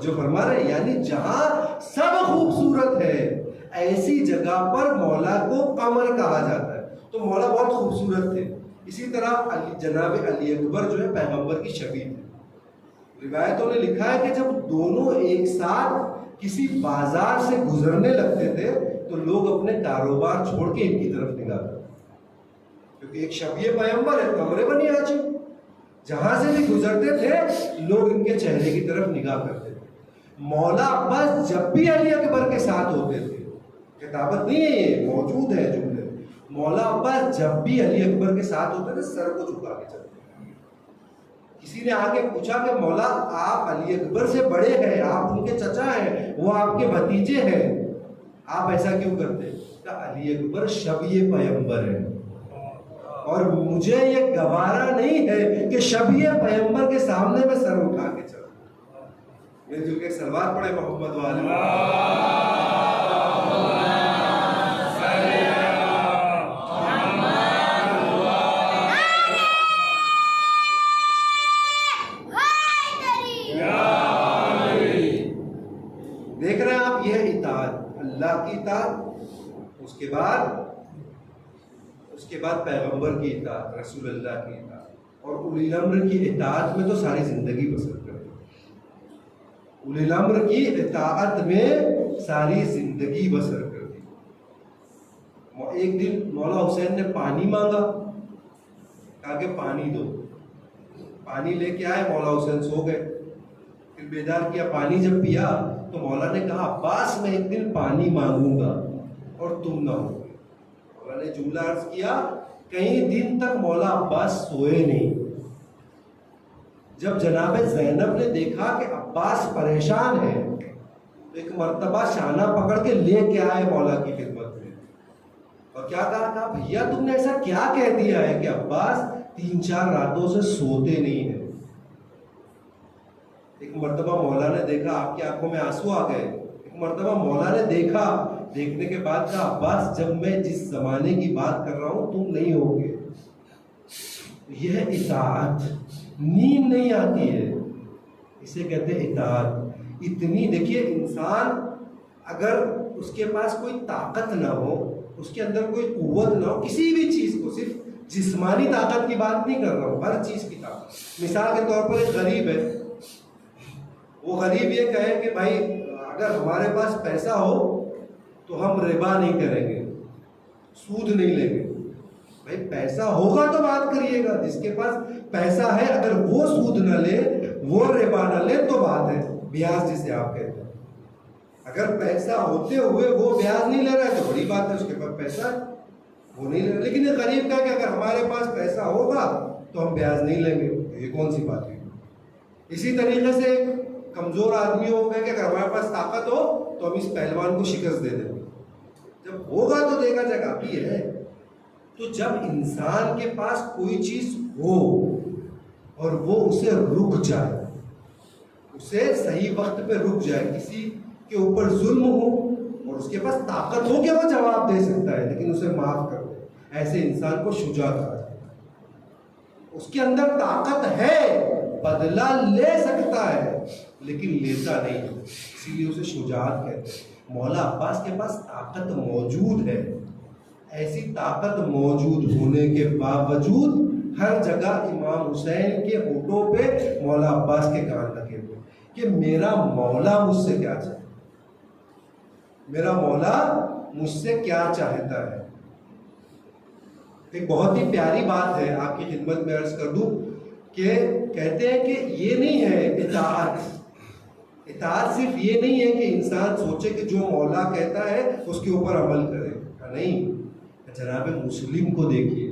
جو فرما رہے ہیں یعنی جہاں سب خوبصورت ہے ایسی جگہ پر مولا کو قمر کہا جاتا ہے. تو مولا بہت خوبصورت تھے. اسی طرح جناب علی اکبر جو ہے پیغمبر کی شبیہ تھے. روایتوں نے لکھا ہے کہ جب دونوں ایک ساتھ کسی بازار سے گزرنے لگتے تھے تو لوگ اپنے کاروبار چھوڑ کے ان کی طرف نگاہ کرتے, کیونکہ ایک شبیہ پیغمبر ہے, قمر بنی ہاشم, جہاں سے بھی گزرتے تھے لوگ ان کے چہرے کی طرف نگاہ کرتے تھے. مولا عباس جب بھی علی اکبر کے ساتھ ہوتے تھے, کتابت نہیں ہے یہ, موجود ہے جملے, مولا عباس جب بھی علی اکبر کے ساتھ ہوتے تھے سر کو جھکا کے چلتے. کسی نے آ کے پوچھا کہ مولا آپ علی اکبر سے بڑے ہیں, آپ ان کے چچا ہیں, وہ آپ کے بھتیجے ہیں, آپ ایسا کیوں کرتے؟ کہ علی اکبر شبیہ پیغمبر ہے اور مجھے یہ گوارا نہیں ہے کہ شبیہ پیغمبر کے سامنے میں سر اٹھا کے چلوں. مل جل کے سلوات پڑھے محمد والے. دیکھ رہے ہیں آپ, یہ اطاعت اللہ کی اطاعت, اس کے بعد پیغمبر کی اطاعت, رسول اللہ کی اطاعت, اور اولی الامر کی اطاعت میں تو ساری زندگی بسر کر دی. اولی الامر کی اطاعت میں ساری زندگی بسر کر دی. ایک دن مولا حسین نے پانی مانگا, کہا کہ پانی دو. پانی لے کے آئے, مولا حسین سو گئے. پھر بیدار کیا, پانی جب پیا تو مولا نے کہا عباس میں ایک دن پانی مانگوں گا اور تم نہ ہو. مولا نے جملہ عرض کیا, کئی دن تک مولا عباس سوئے نہیں. جب جناب زینب نے دیکھا کہ عباس پریشان ہے تو ایک مرتبہ شانہ پکڑ کے لے کے آئے مولا کی خدمت میں, اور کیا کہا, بھیا تم نے ایسا کیا کہہ دیا ہے کہ عباس 3-4 راتوں سے سوتے نہیں ہیں. ایک مرتبہ مولا نے دیکھا, آپ کی آنکھوں میں آنسو آ گئے. ایک مرتبہ مولا نے دیکھا, دیکھنے کے بعد کہا عباس جب میں جس زمانے کی بات کر رہا ہوں تم نہیں ہوگے. یہ اطاعت, نیند نہیں آتی ہے, اسے کہتے ہیں اطاعت. اتنی دیکھیے, انسان اگر اس کے پاس کوئی طاقت نہ ہو, اس کے اندر کوئی قوت نہ ہو کسی بھی چیز کو, صرف جسمانی طاقت کی بات نہیں کر رہا ہوں, ہر چیز کی طاقت. مثال کے طور پر ایک غریب ہے, وہ غریب یہ کہے کہ بھائی اگر ہمارے پاس پیسہ ہو تو ہم ربا نہیں کریں گے, سود نہیں لیں گے. بھائی پیسہ ہوگا تو بات کریے گا, جس کے پاس پیسہ ہے اگر وہ سود نہ لے, وہ ربا نہ لے تو بات ہے. بیاج جسے آپ کہتے ہیں, اگر پیسہ ہوتے ہوئے وہ بیاج نہیں لے رہا ہے تو بڑی بات ہے, اس کے پاس پیسہ ہے وہ نہیں لے رہا. لیکن یہ غریب کا کہ اگر ہمارے پاس پیسہ ہوگا تو ہم بیاج نہیں لیں گے, یہ کون سی بات ہے. اسی طریقے سے کمزور آدمی ہو گئے کہ اگر ہمارے پاس طاقت ہو تو ہم اس پہلوان کو شکست دے دیں گے، جب ہوگا تو دے گا جگہ بھی ہے۔ تو جب انسان کے پاس کوئی چیز ہو اور وہ اسے رک جائے، اسے صحیح وقت پہ رک جائے، کسی کے اوپر ظلم ہو اور اس کے پاس طاقت ہو کہ وہ جواب دے سکتا ہے لیکن اسے معاف کر دے، ایسے انسان کو شجاع کہا جاتا ہے۔ اس کے اندر طاقت ہے، بدلہ لے سکتا ہے لیکن لیتا نہیں، اسی لیے اسے شجاعت کہتے ہیں۔ مولا عباس کے پاس طاقت موجود ہے، ایسی طاقت موجود ہونے کے باوجود ہر جگہ امام حسین کے ہونٹوں پہ مولا عباس کے کان لگے ہوئے کہ میرا مولا مجھ سے کیا چاہتا ہے، میرا مولا مجھ سے کیا چاہتا ہے۔ ایک بہت ہی پیاری بات ہے، آپ کی خدمت میں عرض کر دوں کہ کہتے ہیں کہ یہ نہیں ہے اطاعت صرف یہ نہیں ہے کہ انسان سوچے کہ جو مولا کہتا ہے اس کے اوپر عمل کرے، نہیں۔ جناب مسلم کو دیکھیے،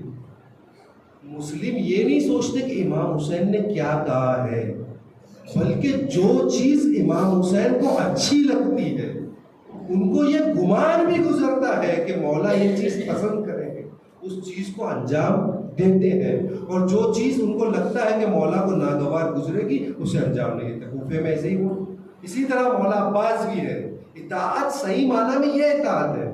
مسلم یہ نہیں سوچتے کہ امام حسین نے کیا کہا ہے، بلکہ جو چیز امام حسین کو اچھی لگتی ہے ان کو یہ گمان بھی گزرتا ہے کہ مولا یہ چیز پسند کریں گے، اس چیز کو انجام دیتے ہیں، اور جو چیز ان کو لگتا ہے کہ مولا کو ناگوار گزرے گی اسے انجام نہیں دیتے۔ کوفے میں ایسے ہی ہوا، اسی طرح مولا عباس بھی ہے۔ اطاعت صحیح معنی میں یہ اطاعت ہے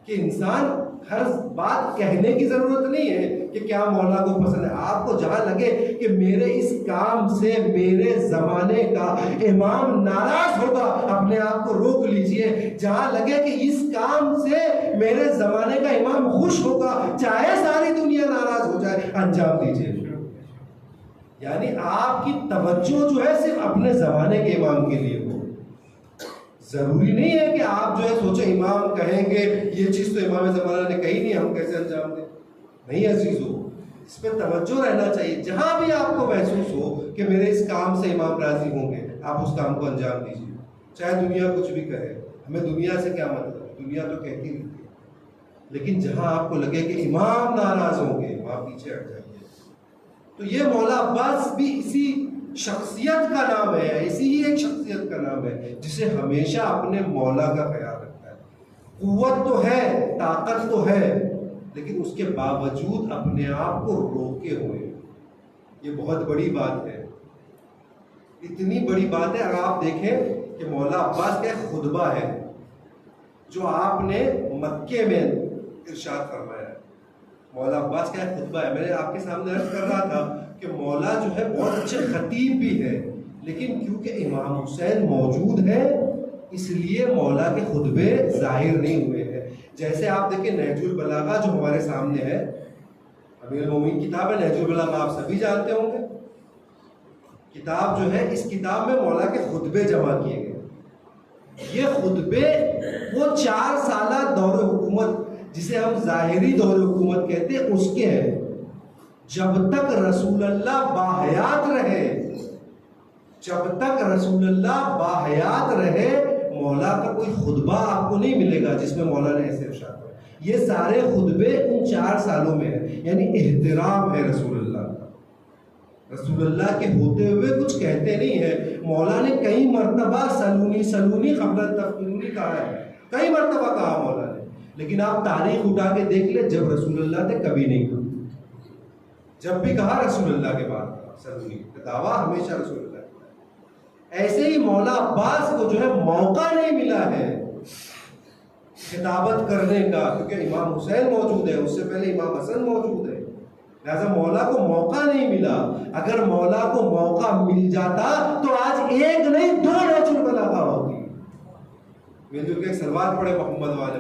کہ انسان ہر بات کہنے کی ضرورت نہیں ہے کہ کیا مولا کو پسند ہے، آپ کو جہاں لگے کہ میرے اس کام سے میرے زمانے کا امام ناراض ہوگا اپنے آپ کو روک لیجئے، جہاں لگے کہ اس کام سے میرے زمانے کا امام خوش ہوگا چاہے ساری دنیا ناراض ہو جائے، انجام دیجئے۔ یعنی آپ کی توجہ جو ہے صرف اپنے زمانے کے امام کے لیے ہو، ضروری نہیں ہے کہ آپ جو ہے سوچے امام کہیں گے یہ چیز تو امام زمانہ نے کہی نہیں، ہم کیسے انجام دیں۔ نہیں عزیزو، اس پہ توجہ رہنا چاہیے، جہاں بھی آپ کو محسوس ہو کہ میرے اس کام سے امام راضی ہوں گے آپ اس کام کو انجام دیجیے، چاہے دنیا کچھ بھی کہے۔ ہمیں دنیا سے کیا مطلب ہے، دنیا تو کہتی رہتی ہے، لیکن جہاں آپ کو لگے کہ امام ناراض ہوں گے وہاں پیچھے ہٹ جائیے۔ تو یہ مولا عباس بھی اسی شخصیت کا نام ہے، ایسی ہی ایک شخصیت کا نام ہے جسے ہمیشہ اپنے مولا کا خیال رکھتا ہے۔ قوت تو ہے، طاقت تو ہے، لیکن اس کے باوجود اپنے آپ کو روکے ہوئے۔ یہ بہت بڑی بات ہے، اتنی بڑی بات ہے۔ اگر آپ دیکھیں کہ مولا عباس کا ایک خطبہ ہے جو آپ نے مکے میں ارشاد فرمایا ہے، مولا عباس کا ایک خطبہ ہے۔ میں نے آپ کے سامنے عرض کر رہا تھا کہ مولا جو ہے بہت اچھے خطیب بھی ہے، لیکن کیونکہ امام حسین موجود ہے اس لیے مولا کے خطبے ظاہر نہیں ہوئے ہیں۔ جیسے آپ دیکھیں نہج البلاغہ جو ہمارے سامنے ہے، امیر المومنین کتاب ہے نہج البلاغہ، آپ سبھی جانتے ہوں گے۔ کتاب جو ہے، اس کتاب میں مولا کے خطبے جمع کیے گئے۔ یہ خطبے وہ 4 سالہ دور حکومت جسے ہم ظاہری دور حکومت کہتے ہیں اس کے ہیں، جب تک رسول اللہ باحیات رہے، جب تک رسول اللہ باحیات رہے مولا کا کوئی خطبہ آپ کو نہیں ملے گا جس میں مولا نے ایسے ارشاد کیا۔ یہ سارے خطبے ان 4 سالوں میں ہیں، یعنی احترام ہے رسول اللہ کا۔ رسول اللہ کے ہوتے ہوئے کچھ کہتے نہیں ہیں۔ مولا نے کئی مرتبہ سلونی سلونی قبل تفتنونی کہا ہے، کئی مرتبہ کہا مولا نے، لیکن آپ تاریخ اٹھا کے دیکھ لیں، جب رسول اللہ نے کبھی نہیں کہا۔ جب بھی کہا رسول اللہ کے بعد کہا سلونی، دعویٰ ہمیشہ رسول اللہ کا۔ ایسے ہی مولا عباس کو جو ہے موقع نہیں ملا ہے خطابت کرنے کا، کیونکہ امام حسین موجود ہے، اس سے پہلے امام حسن موجود ہے، لہذا مولا کو موقع نہیں ملا۔ اگر مولا کو موقع مل جاتا تو آج ایک نہیں 2 نہج البلاغہ ہوتی۔ مل جل کے ایک سلوات پڑھے محمد والے۔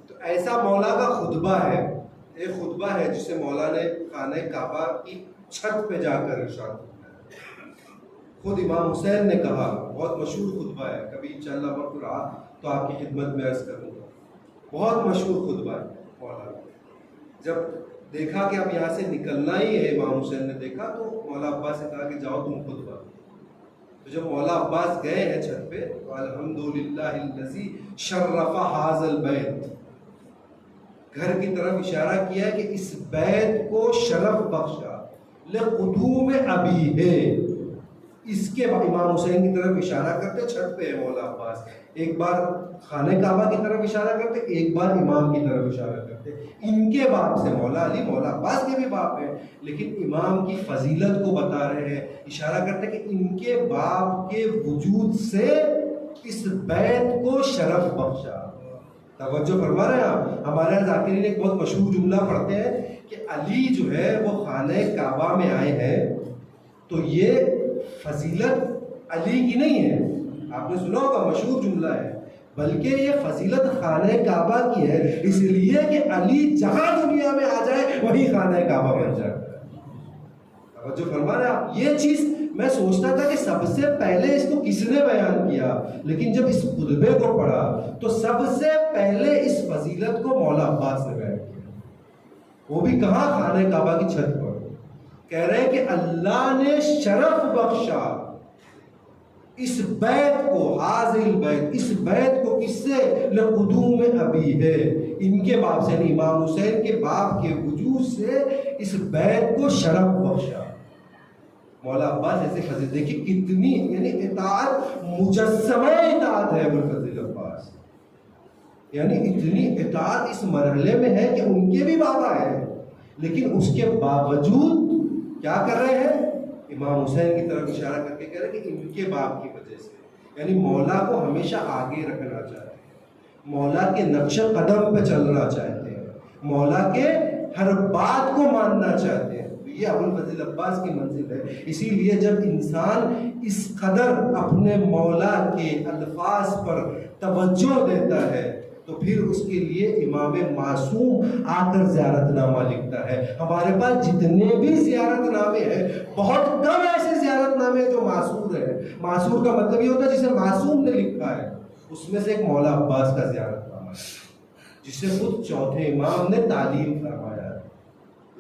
تو ایسا مولا کا خطبہ ہے، ایک خطبہ ہے جسے مولا نے خانہ کعبہ کی چھت پہ جا کر ارشاد کیا۔ خود امام حسین نے کہا، بہت مشہور خطبہ ہے، کبھی انشاءاللہ وقت رہا تو آپ کی خدمت میں عرض کروں گا۔ بہت مشہور خطبہ ہے مولا کا۔ جب دیکھا کہ اب یہاں سے نکلنا ہی ہے، امام حسین نے دیکھا تو مولا عباس سے کہا کہ جاؤ تم خطبہ۔ تو جب مولا عباس گئے ہیں چھت پہ تو الحمدللہ الذی شرف ھذا البیت، گھر کی طرف اشارہ کیا کہ اس بیت کو شرف بخشا لقدوم ابی ہے. اس کے امام حسین کی طرف اشارہ کرتے، چھت پہ ہے مولا عباس، ایک بار خانہ کعبہ کی طرف اشارہ کرتے، ایک بار امام کی طرف اشارہ کرتے. ان کے باپ سے مولا علی مولا عباس کے بھی باپ ہیں، لیکن امام کی فضیلت کو بتا رہے ہیں، اشارہ کرتے کہ ان کے باپ کے وجود سے اس بیت کو شرف بخشا. توجہ فرما رہے ہیں آپ. ہمارے یہاں ذاکرین ایک بہت مشہور جملہ پڑھتے ہیں کہ علی جو ہے وہ خانہ کعبہ میں آئے ہیں تو یہ فضیلت علی کی نہیں ہے. آپ نے سنا ہوگا، مشہور جملہ ہے، بلکہ یہ فضیلت خانہ کعبہ کی ہے، اس لیے کہ علی جہاں دنیا میں آ جائے وہی خانہ کعبہ بن جائے. توجہ فرما رہے ہیں آپ. یہ چیز میں سوچتا تھا کہ سب سے پہلے اس کو کس نے بیان کیا، لیکن جب اس خطبے کو پڑھا تو سب سے پہلے اس فضیلت کو مولا عباس نے بیان کیا. وہ بھی کہاں؟ خانہ کعبہ کی چھت پر. کہہ رہے ہیں کہ اللہ نے شرف بخشا اس بیت کو، حاضر بیت، اس بیت کو کس سے؟ لقدوم ابی ہے، ان کے باپ سے، یعنی امام حسین کے باپ کے وجود سے اس بیت کو شرف بخشا. مولا عباس ایسے فضیلت دیکھیے کتنی، یعنی اطاعت مجسمہ اطاعت ہے ابوالفضل عباس. یعنی اتنی اطاعت اس مرحلے میں ہے کہ ان کے بھی بابا ہیں، لیکن اس کے باوجود کیا کر رہے ہیں؟ امام حسین کی طرف اشارہ کر کے کہہ رہے ہیں کہ ان کے باپ کی وجہ سے. یعنی مولا کو ہمیشہ آگے رکھنا چاہتے ہیں، مولا کے نقش قدم پہ چلنا چاہتے ہیں، مولا کے ہر بات کو ماننا چاہتے ہیں. یہ ابوالفضل عباس کی منزل ہے. اسی لیے جب انسان اس قدر اپنے مولا کے الفاظ پر توجہ دیتا ہے تو پھر اس کے لیے امام معصوم آ کر زیارت نامہ لکھتا ہے. ہمارے پاس جتنے بھی زیارت نامے ہیں، بہت کم ایسے زیارت نامے جو معصور ہیں. معصور کا مطلب یہ ہوتا ہے جسے معصوم نے لکھا ہے. اس میں سے ایک مولا عباس کا زیارت نامہ ہے جسے خود چوتھے امام نے تعلیم فرمایا ہے.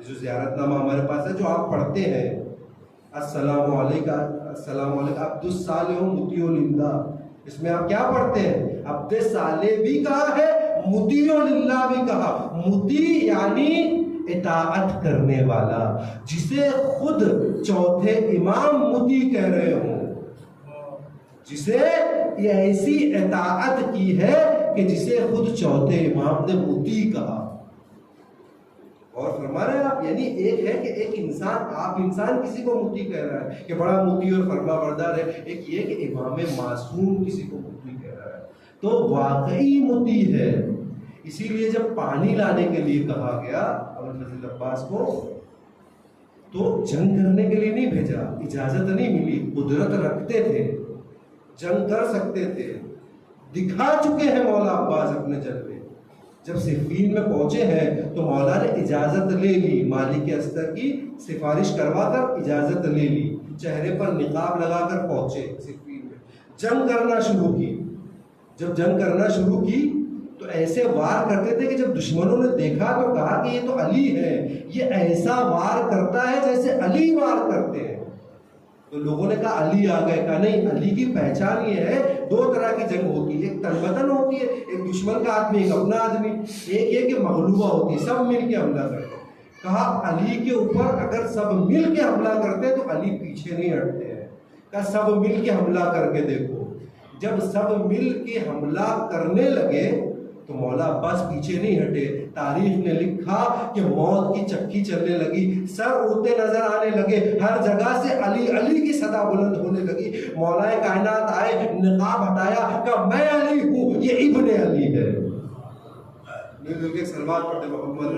جو زیارت نامہ ہمارے پاس ہے جو آپ پڑھتے ہیں، السلام علیکم، السلام علیکم عبد الصالح مطیع للہ، اس میں آپ کیا پڑھتے ہیں؟ عبد صالح بھی کہا ہے، مطیع للہ بھی کہا. مطیع یعنی اطاعت کرنے والا، جسے خود چوتھے امام مطیع کہہ رہے ہوں، جسے یہ ایسی اطاعت کی ہے کہ جسے خود چوتھے امام نے مطیع کہا. اور فرما رہے ہیں آپ. یعنی ایک ہے کہ ایک انسان، آپ انسان کسی کو مطیع کہہ رہا ہے کہ بڑا مطیع اور فرما بردار ہے، ایک یہ کہ امام معصوم کسی کو مطیع کہہ رہا ہے تو واقعی مطیع ہے. اسی لیے جب پانی لانے کے لیے کہا گیا ابوالفضل عباس کو تو جنگ کرنے کے لیے نہیں بھیجا، اجازت نہیں ملی. قدرت رکھتے تھے، جنگ کر سکتے تھے، دکھا چکے ہیں مولا عباس اپنے جلوے. جب صفین میں پہنچے ہیں تو مولا نے اجازت لے لی، مالک اسدر کی سفارش کروا کر اجازت لے لی، چہرے پر نقاب لگا کر پہنچے صفین میں. جنگ کرنا شروع کی. جب جنگ کرنا شروع کی تو ایسے وار کرتے تھے کہ جب دشمنوں نے دیکھا تو کہا کہ یہ تو علی ہے، یہ ایسا وار کرتا ہے جیسے علی وار کرتے ہیں. تو لوگوں نے کہا علی آ گئے. کہا نہیں، علی کی پہچان یہ ہے، دو طرح کی جنگ ہوتی ہے، ایک تن بدن ہوتی ہے، ایک دشمن کا آدمی ایک اپنا آدمی، ایک یہ کہ مغلوبہ ہوتی ہے، سب مل کے حملہ کرتے ہیں. کہا علی کے اوپر اگر سب مل کے حملہ کرتے ہیں تو علی پیچھے نہیں ہٹتے ہیں. کہا سب مل کے حملہ کر کے دیکھو. جب سب مل کے حملہ کرنے لگے تو مولا عباس پیچھے نہیں ہٹے. تاریخ نے لکھا کہ موت کی چکی چلنے لگی، سر اڑتے نظر آنے لگے، ہر جگہ سے علی علی کی صدا بلند ہونے لگی. مولا کائنات آئے، نقاب ہٹایا، کہا میں علی ہوں، یہ ابن علی ہے. مل مل کے سلوات پڑھتے محمد.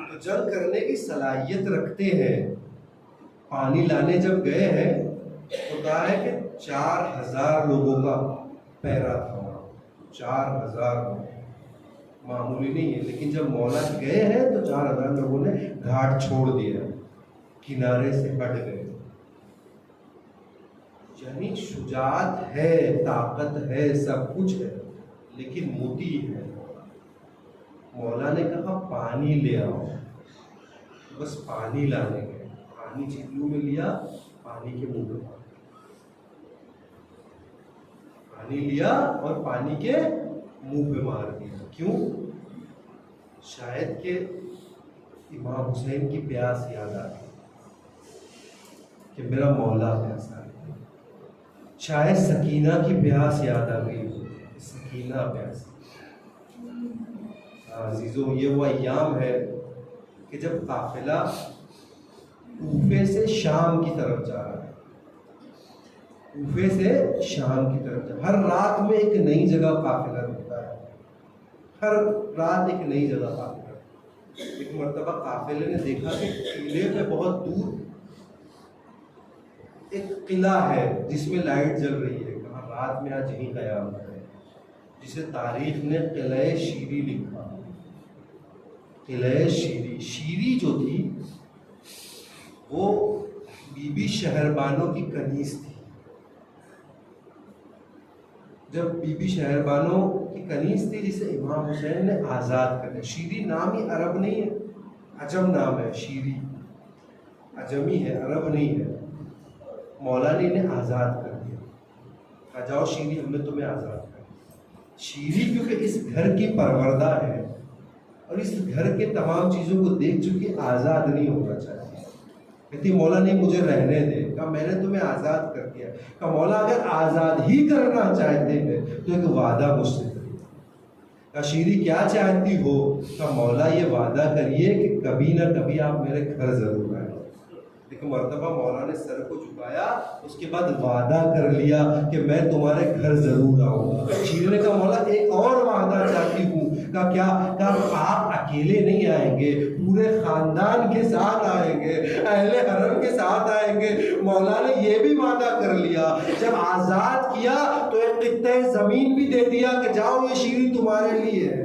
تو جنگ کرنے کی صلاحیت رکھتے ہیں. پانی لانے جب گئے ہیں تو کہا ہے کہ 4000 لوگوں کا پیرا تھا. 4000 معمولی نہیں ہے. لیکن جب مولا گئے ہیں تو 4000 لوگوں نے گھاٹ چھوڑ دیا، کنارے سے ہٹ گئے. یعنی شجاعت ہے، طاقت ہے، سب کچھ ہے، لیکن مطیع ہے. مولا نے کہا پانی لے آؤ. بس پانی لانے گئے، پانی چیلوں میں لیا، پانی کے منہ میں پانی لیا اور پانی کے منہ پہ مار دیا. کیوں؟ شاید کہ امام حسین کی پیاس یاد آ گئی کہ میرا مولا پیاسا ہے. شاید سکینہ کی پیاس یاد آ گئی, سکینہ پیاس. عزیزو یہ وہ ایام ہے کہ جب قافلہ کوفے سے شام کی طرف جا رہا ہے, کوفے سے شام کی طرف جا. ہر رات میں ایک نئی جگہ قافلہ رکتا ہے, ہر رات ایک نئی جگہ قافلہ. ایک مرتبہ قافلے نے دیکھا کہ قلعے پہ بہت دور ایک قلعہ ہے جس میں لائٹ جل رہی ہے. کہاں رات میں آج یہیں قیام ہے, جسے تاریخ نے قلعہ شیری لکھا. قلعہ شیری, شیری جو تھی وہ بی بی شہربانو کی کنیز تھی. جب بی بی شہربانو کی کنیز تھی جسے امام حسین نے آزاد کر دیا. شیری نام ہی عرب نہیں ہے, عجم نام ہے. شیری عجمی ہے, عرب نہیں ہے. مولا نے انہیں آزاد کر دیا, کہا جاؤ شیری ہم نے تمہیں آزاد کر دیا. شیری کیونکہ اس گھر کی پروردہ ہے اور اس گھر کے تمام چیزوں کو دیکھ چکی, آزاد نہیں ہونا چاہتی. کہتی مولا نہیں مجھے رہنے دے. کہا میں نے تمہیں آزاد کر دیا. کہا مولا اگر آزاد ہی کرنا چاہتے ہیں تو ایک وعدہ مجھ سے کریے. کہا شیری کیا چاہتی ہو؟ کہا مولا یہ وعدہ کریے کہ کبھی نہ کبھی آپ میرے گھر ضرور آئیں. ایک مرتبہ مولا نے سر کو جھکایا, اس کے بعد وعدہ کر لیا کہ میں تمہارے گھر ضرور آؤں گا. شیری نے کہا مولا ایک اور وعدہ چاہتی ہوں. کہا کیا؟ کہا آپ اکیلے نہیں آئیں گے, پورے خاندان کے ساتھ آئیں گے, اہل حرم کے ساتھ آئیں گے. مولا نے یہ بھی وعدہ کر لیا. جب آزاد کیا تو ایک قطعہ زمین بھی دے دیا کہ جاؤ یہ شیری تمہارے لیے ہے.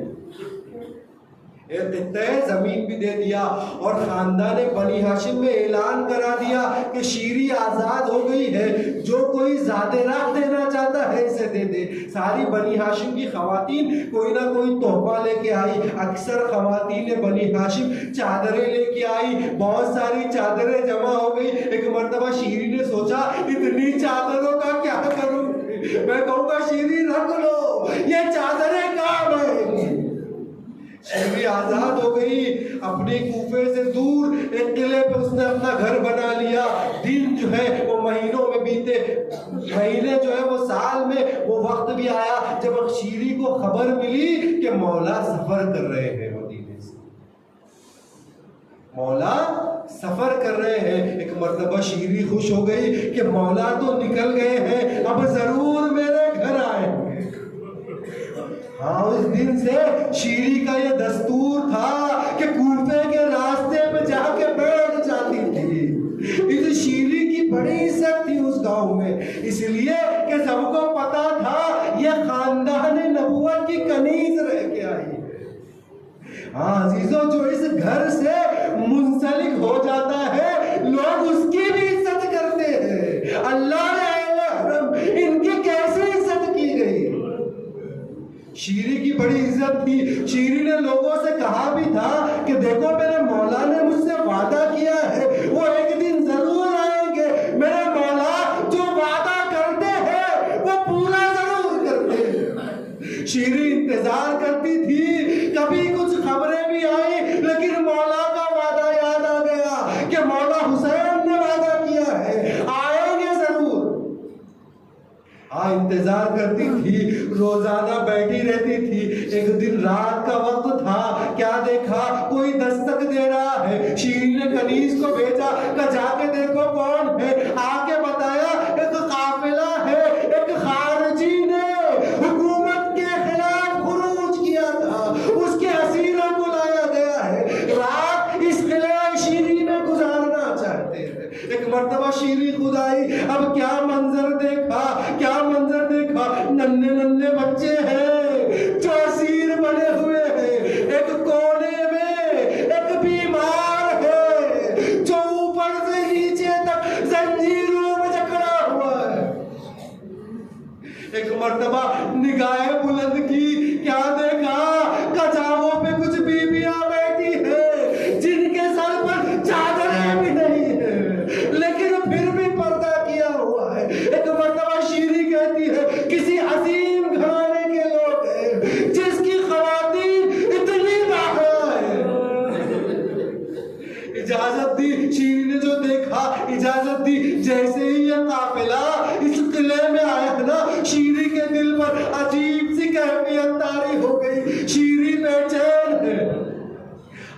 ایک قطعہ زمین بھی دے دیا اور خاندان بنی ہاشم میں اعلان کرا دیا کہ شیری آزاد ہو گئی ہے, جو کوئی زادرات دینا چاہتا ہے اسے دے دے. ساری بنی ہاشم کی خواتین کوئی نہ کوئی تحفہ لے کے آئی. اکثر خواتین بنی ہاشم چادریں لے کے آئی, بہت ساری چادریں جمع ہو گئی. ایک مرتبہ شیری نے سوچا اتنی چادروں کا کیا کروں, میں کہوں گا شیری رکھ لو, یہ چادریں کام ہے. شیری آزاد ہو گئی, اپنے کوفے سے دور ایک قلعے پہ اس نے اپنا گھر بنا لیا. دن جو ہے وہ مہینوں میں بیتے, مہینے جو ہے وہ سال میں, وہ وقت بھی آیا جب شیری کو خبر ملی کہ مولا سفر کر رہے ہیں مدینے سے. مولا سفر کر رہے ہیں. ایک مرتبہ شیری خوش ہو گئی کہ مولا تو نکل گئے ہیں, اب ضرور میرے گھر آئے. ہاں اس دن سے شیری کا یہ دستور تھا کہ کوفے کے راستے پہ جا کے بیٹھ جاتی تھی. اس شیری کی بڑی عزت تھی اس گاؤں میں, اس لیے کہ سب کو پتا تھا یہ خاندان نبوت کی کنیز رہ کے آئی ہے. ہاں عزیزوں, جو اس گھر سے منسلک ہو جاتا ہے لوگ اس کی بھی عزت کرتے ہیں. اللہ نے اہل حرم ان کی کیسے عزت کی گئی. شیری کی بڑی عزت تھی. شیری نے لوگوں سے کہا بھی تھا کہ دیکھو میرے مولا نے مجھ سے وعدہ کیا ہے, وہ ایک دن ضرور آئیں گے. میرے مولا جو وعدہ کرتے ہیں وہ پورا ضرور کرتے ہیں. شیری انتظار کرتی تھی, کبھی کچھ خبریں بھی آئی لیکن مولا کا وعدہ یاد آ گیا کہ مولا حسین نے وعدہ کیا ہے آئیں گے ضرور. انتظار کرتی تھی, روزانہ بیٹھی رہتی تھی. ایک دن رات کا وقت تھا, کیا دیکھا کوئی دستک دے رہا ہے. شیری نے کنیز کو بھیجا کہ جا کے دیکھو کون ہے. آ کے بتایا ایک قافلہ ہے, ایک خارجی نے حکومت کے خلاف خروج کیا تھا, اس کے اسیروں کو لایا گیا ہے, رات اس قلعہ شیری میں گزارنا چاہتے ہیں. ایک مرتبہ شیری خود آئی. اب کیا منظر دیکھا, کیا منظر دیکھا, ننھے ننھے بچے ہیں جو اسیر بنے ہوئے ہیں. ایک کونے میں ایک بیمار ہے جو اوپر سے نیچے تک زنجیروں میں جکڑا ہوا ہے. ایک مرتبہ نگاہیں بلند کی, کیا دیکھا, کچاووں پہ کچھ بیویاں بیٹھی ہیں جن کے سر پر چادریں بھی نہیں ہیں لیکن پھر بھی پردہ کیا ہوا ہے. ایک مرتبہ شیری کہتی ہے کسی عظیم جیسے ہی یہ قافلہ اس قلعے میں آیا نا، شیری کے دل پر عجیب سی کیفیت طاری ہو گئی. شیری بے چین ہے.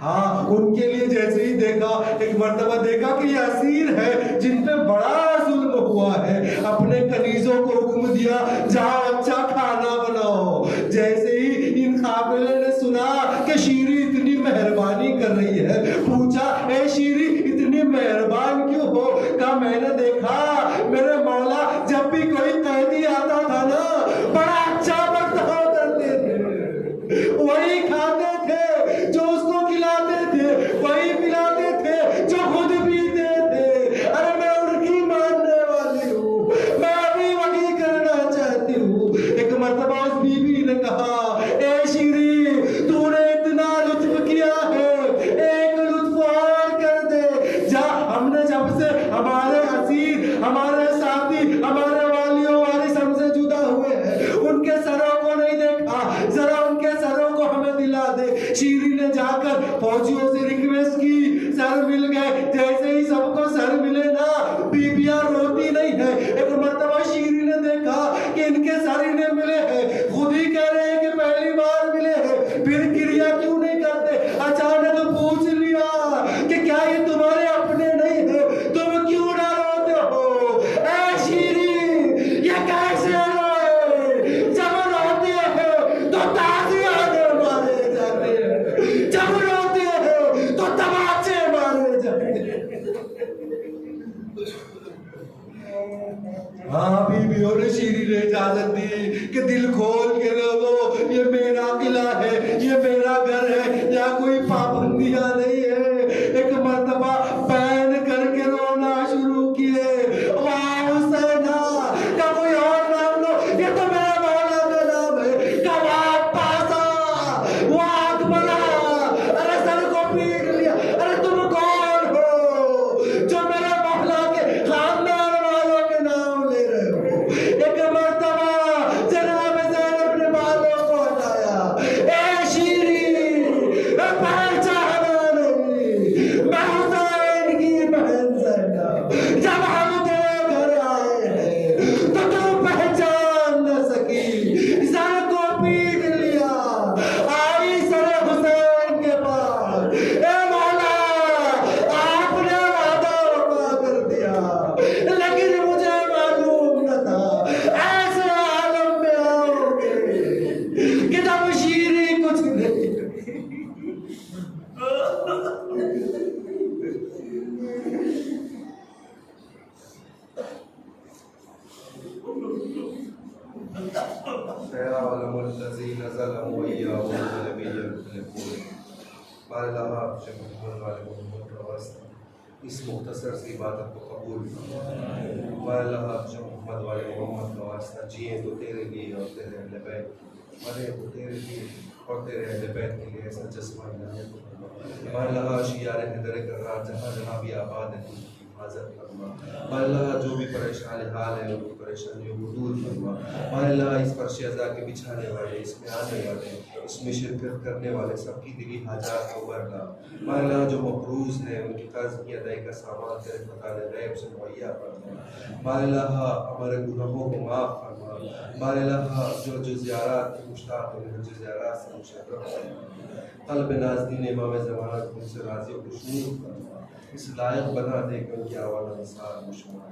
ہاں، ان کے لیے جیسے ہی دیکھا، ایک مرتبہ دیکھا کہ یہ اسیر ہے جن پہ بڑا ظلم ہوا ہے. اپنے کنیزوں کو حکم دیا، جاؤ اچھا کھانا بناؤ. جیسے ہی ان قافلے نے سنا کہ شیری اتنی مہربانی کر رہی ہے، پوچھا اے شیری اتنی مہربان کیوں ہو؟ کہا میں نے دیکھا میرے مولا جب بھی کوئی قیدی آتا تھا نا، بڑا اچھا برتاؤ کرتے تھے، وہی کھاتے تھے جو اس کو کھلاتے تھے، وہی پلاتے تھے جو خود پیتے تھے. ارے میں ان کی ماننے والی ہوں، میں ابھی وہی کرنا چاہتی ہوں. ایک مرتبہ اس بی بی نے کہا اے شیری تو نے اتنا لطف کیا ہے، ایک لطف اور کر دے. جا، ہم نے جب سے ہمارے اسیر، ہمارے ساتھی، ہمارے والیوں وارث ہم سے جدا ہوئے ہیں، ان کے سروں کو نہیں دیکھا، ذرا ان کے سروں کو ہمیں دلا دے. شیری نے جا کر فوجیوں سے ریکویسٹ کی، سر مل گئے. جیسے ہی سب کو سر ملے نا، بیبیاں روتی نہیں ہے. ایک مرتبہ شیری نے دیکھا کہ ان کے سر انہیں ملے ہیں، خود ہی کہہ رہے ہیں کہ پہلی بار ملے ہیں، پھر کریا کیوں نہیں کرتے؟ اچانک پوچھ لیا کہ کیا یہ تمہارے اپنے نہیں ہیں؟ تم کیوں نہ روتے ہو؟ اے شیری یہ کیسے روئے؟ جب روتے ہیں تو تازیانے مارے جاتے ہیں، جب روتے ہیں تو تماچے مارے جاتے ہیں. ہاں، بیویوں نے شیری نے اجازت دی کہ دل کھول کے رو دو، یہ میرا قلعہ ہے، یہ میرا گھر ہے، یہاں کوئی پابندیاں نہیں ہے. ایک مرتبہ پین کر کے رونا شروع کیے. واہ حسینہ کا کوئی اور نام لو، یہ تو میرا مولا کا نام ہے. کباب پاسا، وہ آگ بنا، ارے سر کو پیٹ لیا. ارے تم کون ہو جو میرے مولا کے خاندان والوں کے نام لے رہے ہو؟ ایک مرتبہ جناب زینب نے بالوں کو ہٹایا. اے شیری پہچانا نہیں، میں حسین کی بہن زینب. جب ہم تیرے گھر آئے ہیں تو تم پہچان نہ سکی، سر کو پیٹ لیا، آئی سر حسین کے پاس. اے مولا آپ نے وعدہ وفا کر دیا، لیکن مجھے معلوم نہ تھا ایسے عالم میں آؤ گے کہ جب شیری کچھ نہیں. سيعلم الذين ظلموا أيهم الذين ينقلبون. بارہ آپ سے محمد والے محمد کا واسطہ اس مختصر سی عبادت کو قبول فرما. بارہ آپ سے محمد والے محمد کا واسطہ جئیں تو تیرے لیے اور تیرے اہل بیت، مرے تو تیرے لیے اور تیرے اہل بیت کے لیے ایسا جذبہ عنایت فرما. بارہ شیار حیدر کرار جہاں جہاں بھی آباد ہے ان کی حفاظت فرما. اللہ جو بھی پریشان حال ہے ان کی پریشانیوں کو دور فرما. اللہ اس فرش ازا کے بچھانے والے، اس میں آنے والے، اس میں شرکت کرنے والے سب کی دلی حاجات کو بھر لا. اللہ جو مقروض ہیں ان کی قرض کی ادائی کا سامان تیرے فتح غیب سے مہیا فرما. اللہ ہمارے گناہوں کو معاف فرما. اللہ جو زیارات کی مشتاق ہیں جو زیارات سے مشرف فرما. قلب نازنین امام زمانہ کو ان سے راضی و خوشنود فرما. اس لائق بنا دے کہ ان کی آواز انصار مشمار.